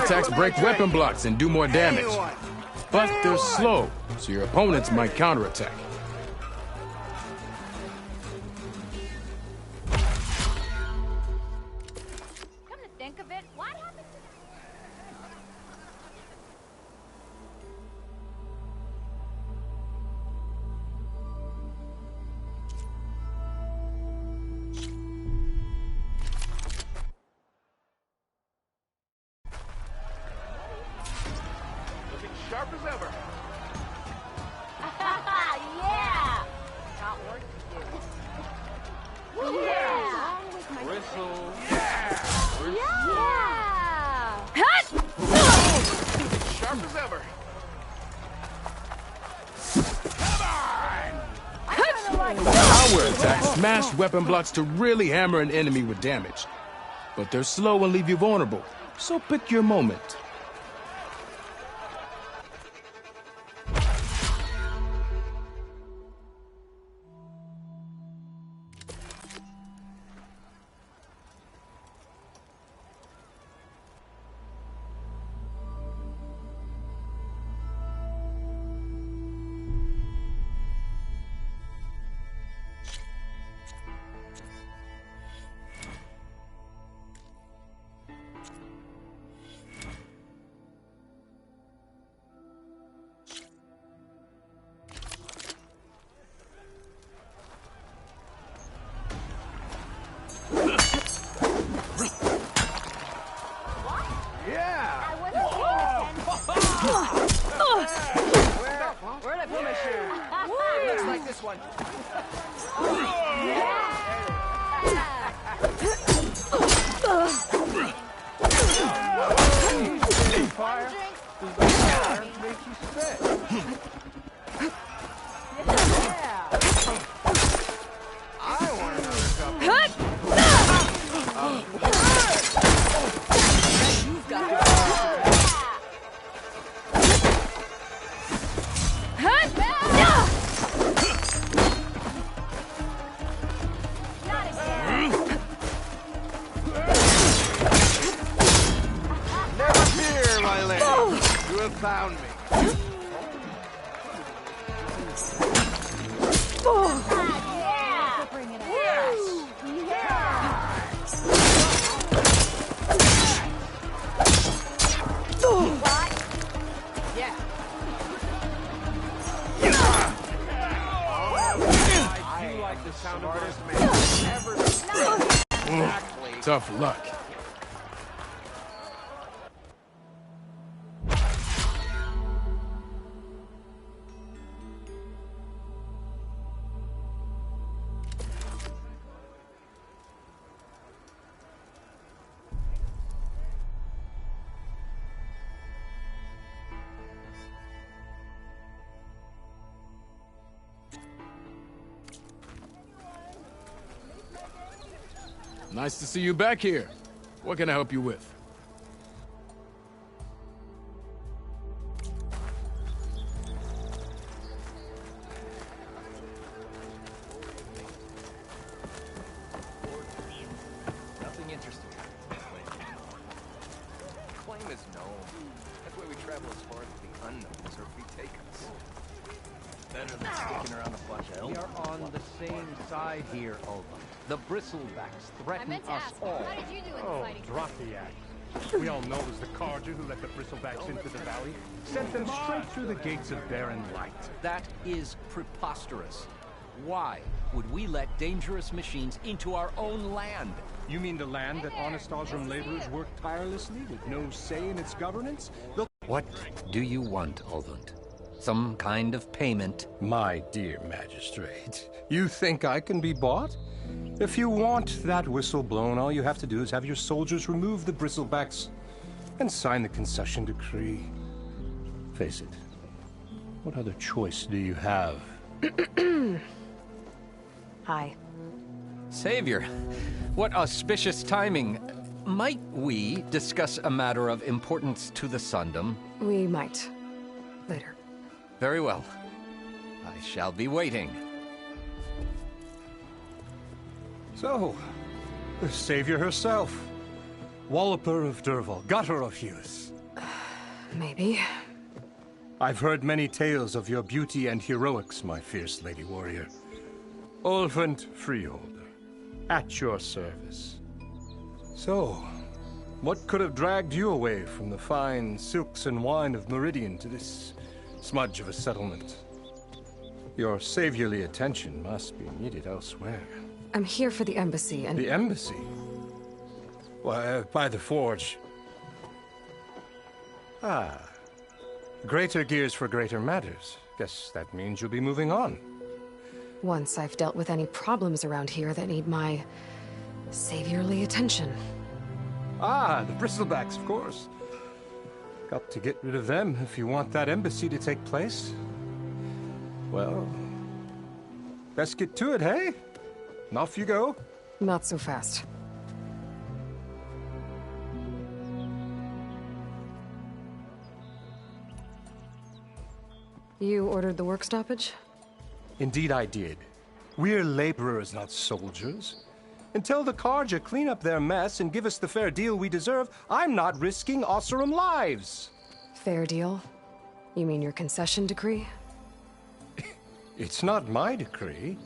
Attacks break weapon blocks and do more damage. But they're slow, so your opponents might counterattack. Power attacks smash weapon blocks to really hammer an enemy with damage. But they're slow and leave you vulnerable, so pick your moment. Where'd I put my shoe? Looks like this one. Fire? Does the fire make you sick? I want another cup. You've got to Never fear, my lady. You have found me. Tough luck. Nice to see you back here. What can I help you with? Nothing interesting. Claim is known. That's why we travel as far as the unknowns or we take us. Better than sticking around the flesh. We are on the same side here, Ulva. The bristlebacks threaten us all. Oh, drop the act. We all know it was the Carja who let the bristlebacks into the valley. Sent them straight through the gates of barren light. That is preposterous. Why would we let dangerous machines into our own land? You mean the land that honest Osram laborers work tirelessly with no say in its governance? What do you want, Ulvund? Some kind of payment? My dear magistrate, you think I can be bought? If you want that whistle blown, all you have to do is have your soldiers remove the bristlebacks and sign the concession decree. Face it, what other choice do you have? Hi. Savior, what auspicious timing. Might we discuss a matter of importance to the Sundom? We might. Later. Very well. I shall be waiting. So, the Savior herself. Walloper of Derval, Gutter of Hughes. Maybe. I've heard many tales of your beauty and heroics, my fierce lady warrior. Ulvund Freeholder, at your service. So, what could have dragged you away from the fine silks and wine of Meridian to this smudge of a settlement? Your saviorly attention must be needed elsewhere. I'm here for the embassy and... The embassy? Why, by the forge. Ah. Greater gears for greater matters. Guess that means you'll be moving on. Once I've dealt with any problems around here that need my saviorly attention. Ah, the bristlebacks, of course. Got to get rid of them if you want that embassy to take place. Well, Best get to it, hey? And off you go. Not so fast. You ordered the work stoppage? Indeed I did. We're laborers, not soldiers. Until the Carja clean up their mess and give us the fair deal we deserve, I'm not risking Osseram lives. Fair deal? You mean your concession decree? It's not my decree.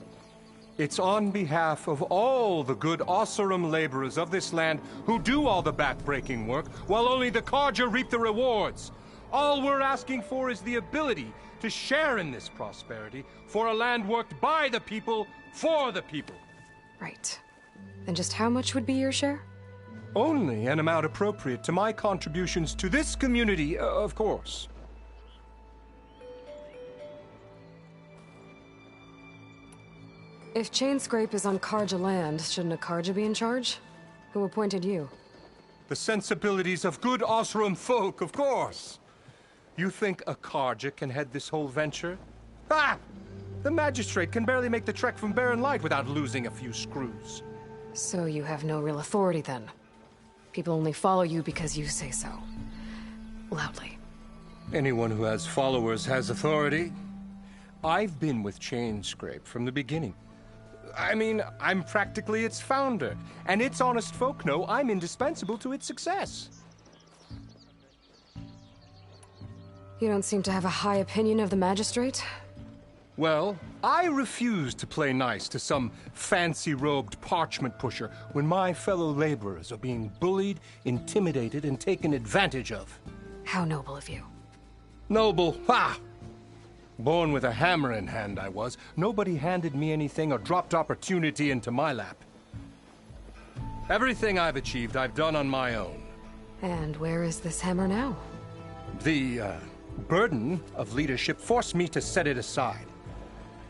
It's on behalf of all the good Osseram laborers of this land who do all the back-breaking work, while only the Carja reap the rewards. All we're asking for is the ability to share in this prosperity for a land worked by the people, for the people. Right. And just how much would be your share? Only an amount appropriate to my contributions to this community, of course. If Chainscrape is on Carja land, shouldn't a Carja be in charge? Who appointed you? The sensibilities of good Osseram folk, of course. You think a Carja can head this whole venture? Ah! The magistrate can barely make the trek from Barren Light without losing a few screws. So you have no real authority then? People only follow you because you say so. Loudly. Anyone who has followers has authority. I've been with Chainscrape from the beginning. I mean, I'm practically its founder, and its honest folk know I'm indispensable to its success. You don't seem to have a high opinion of the magistrate? Well, I refuse to play nice to some fancy-robed parchment pusher when my fellow laborers are being bullied, intimidated, and taken advantage of. How noble of you. Noble? Ha! Born with a hammer in hand, I was. Nobody handed me anything or dropped opportunity into my lap. Everything I've achieved, I've done on my own. And where is this hammer now? The, burden of leadership forced me to set it aside.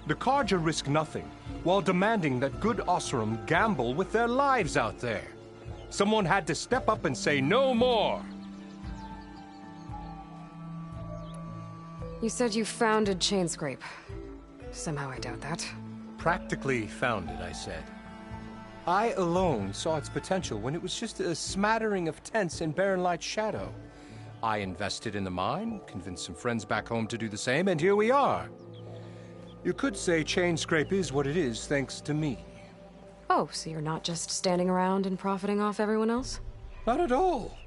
The Carja risk nothing, while demanding that good Osseram gamble with their lives out there. Someone had to step up and say no more. You said you founded Chainscrape. Somehow I doubt that. Practically founded, I said. I alone saw its potential when it was just a smattering of tents in Barren Light's shadow. I invested in the mine, convinced some friends back home to do the same, and here we are. You could say Chainscrape is what it is thanks to me. Oh, so you're not just standing around and profiting off everyone else? Not at all.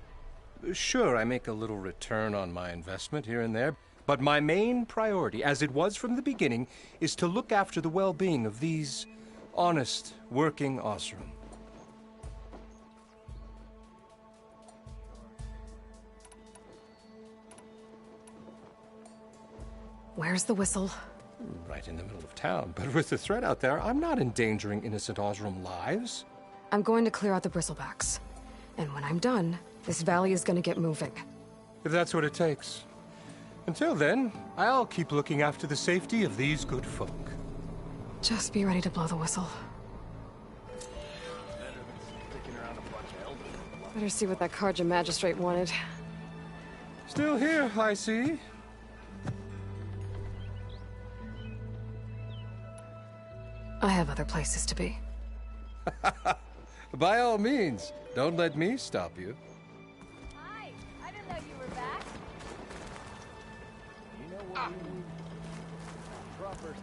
Sure, I make a little return on my investment here and there, but my main priority, as it was from the beginning, is to look after the well-being of these honest, working Osseram. Where's the whistle? Right in the middle of town, but with the threat out there, I'm not endangering innocent Osseram lives. I'm going to clear out the bristlebacks. And when I'm done, this valley is going to get moving. If that's what it takes. Until then, I'll keep looking after the safety of these good folk. Just be ready to blow the whistle. Better see what that Carja magistrate wanted. Still here, I see. I have other places to be. By all means, don't let me stop you. Hi, I didn't know you were back. You know what you need? Proper.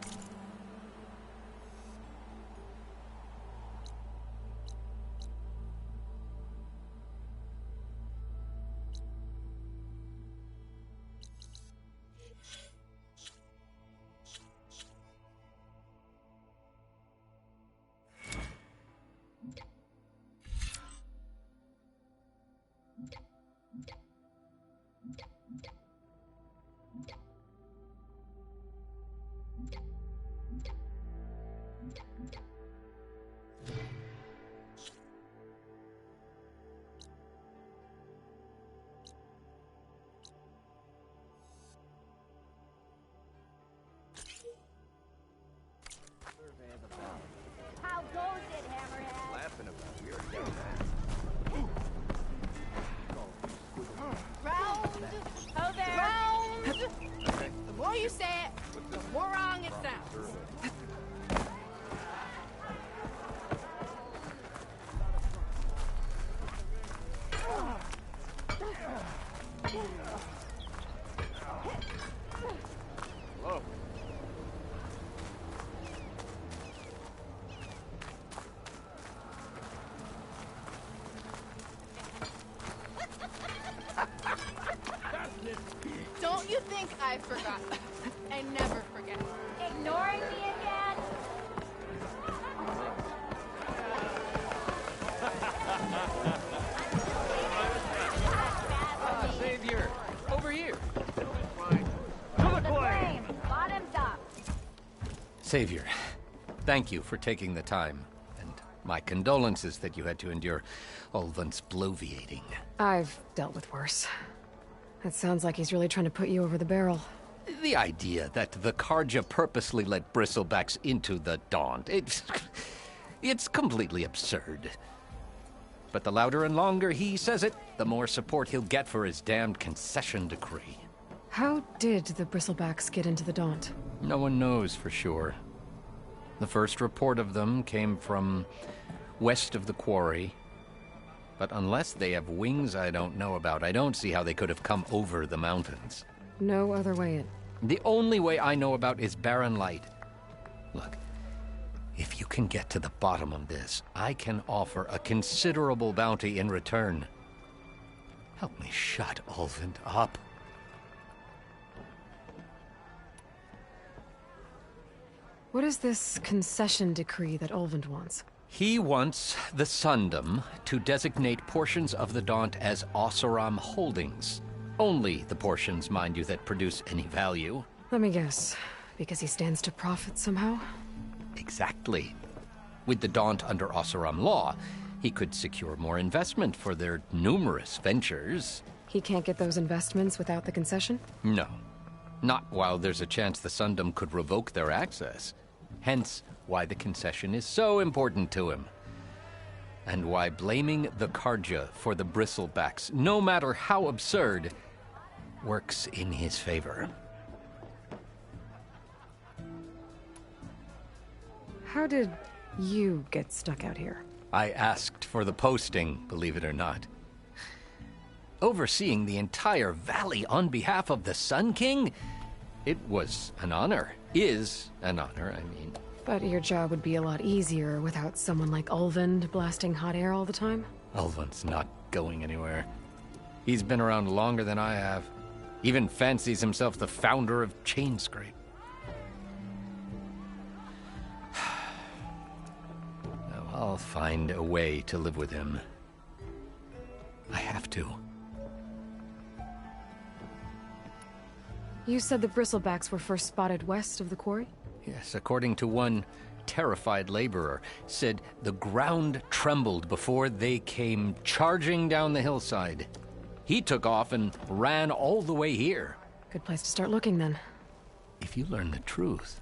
forgot. I never forget. Ignoring me again? Savior, over here. To the flame. Bottoms up. Savior, thank you for taking the time. And my condolences that you had to endure Ulvin's bloviating. I've dealt with worse. It sounds like he's really trying to put you over the barrel. The idea that the Karja purposely let bristlebacks into the Daunt, it's completely absurd. But the louder and longer he says it, the more support he'll get for his damned concession decree. How did the bristlebacks get into the Daunt? No one knows for sure. The first report of them came from west of the quarry. But unless they have wings I don't know about, I don't see how they could have come over the mountains. No other way in. The only way I know about is barren light. Look, if you can get to the bottom of this, I can offer a considerable bounty in return. Help me shut Ulvin up. What is this concession decree that Ulvund wants? He wants the Sundom to designate portions of the Daunt as Oseram holdings. Only the portions, mind you, that produce any value. Let me guess. Because he stands to profit somehow? Exactly. With the Daunt under Oseram law, he could secure more investment for their numerous ventures. He can't get those investments without the concession? No. Not while there's a chance the Sundom could revoke their access. Hence why the concession is so important to him. And why blaming the Karja for the bristlebacks, no matter how absurd, works in his favor. How did you get stuck out here? I asked for the posting, believe it or not. Overseeing the entire valley on behalf of the Sun King? It was an honor. Is an honor, I mean. But your job would be a lot easier without someone like Ulvund blasting hot air all the time? Ulvund's not going anywhere. He's been around longer than I have. Even fancies himself the founder of Chainscrape. No, I'll find a way to live with him. I have to. You said the bristlebacks were first spotted west of the quarry? Yes, according to one terrified laborer, said the ground trembled before they came charging down the hillside. He took off and ran all the way here. Good place to start looking, then. If you learn the truth,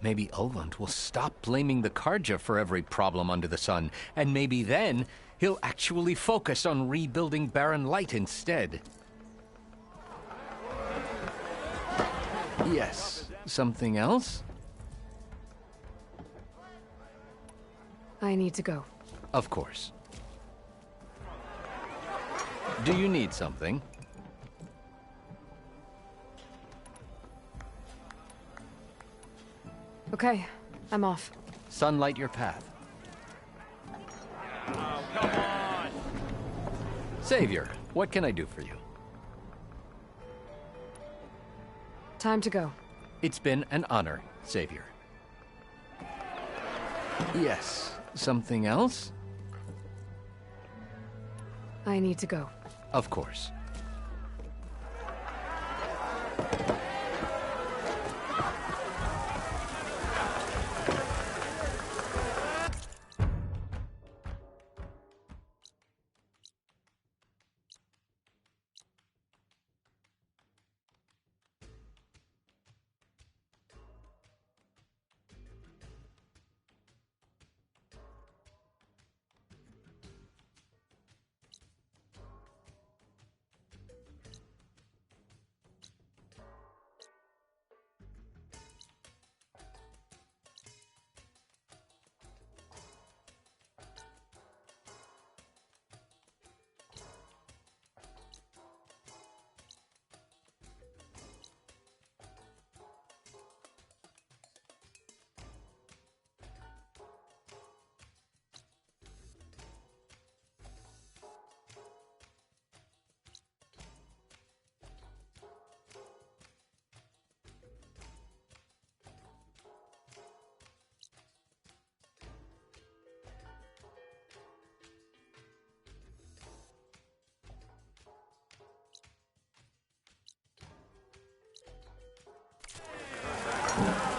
maybe Ulvund will stop blaming the Karja for every problem under the sun, and maybe then he'll actually focus on rebuilding Barren Light instead. Yes, something else? I need to go. Of course. Do you need something? Okay, I'm off. Sunlight your path. Oh, come on! Savior, what can I do for you? Time to go. It's been an honor, Savior. Yes, something else? I need to go. Of course. Bye.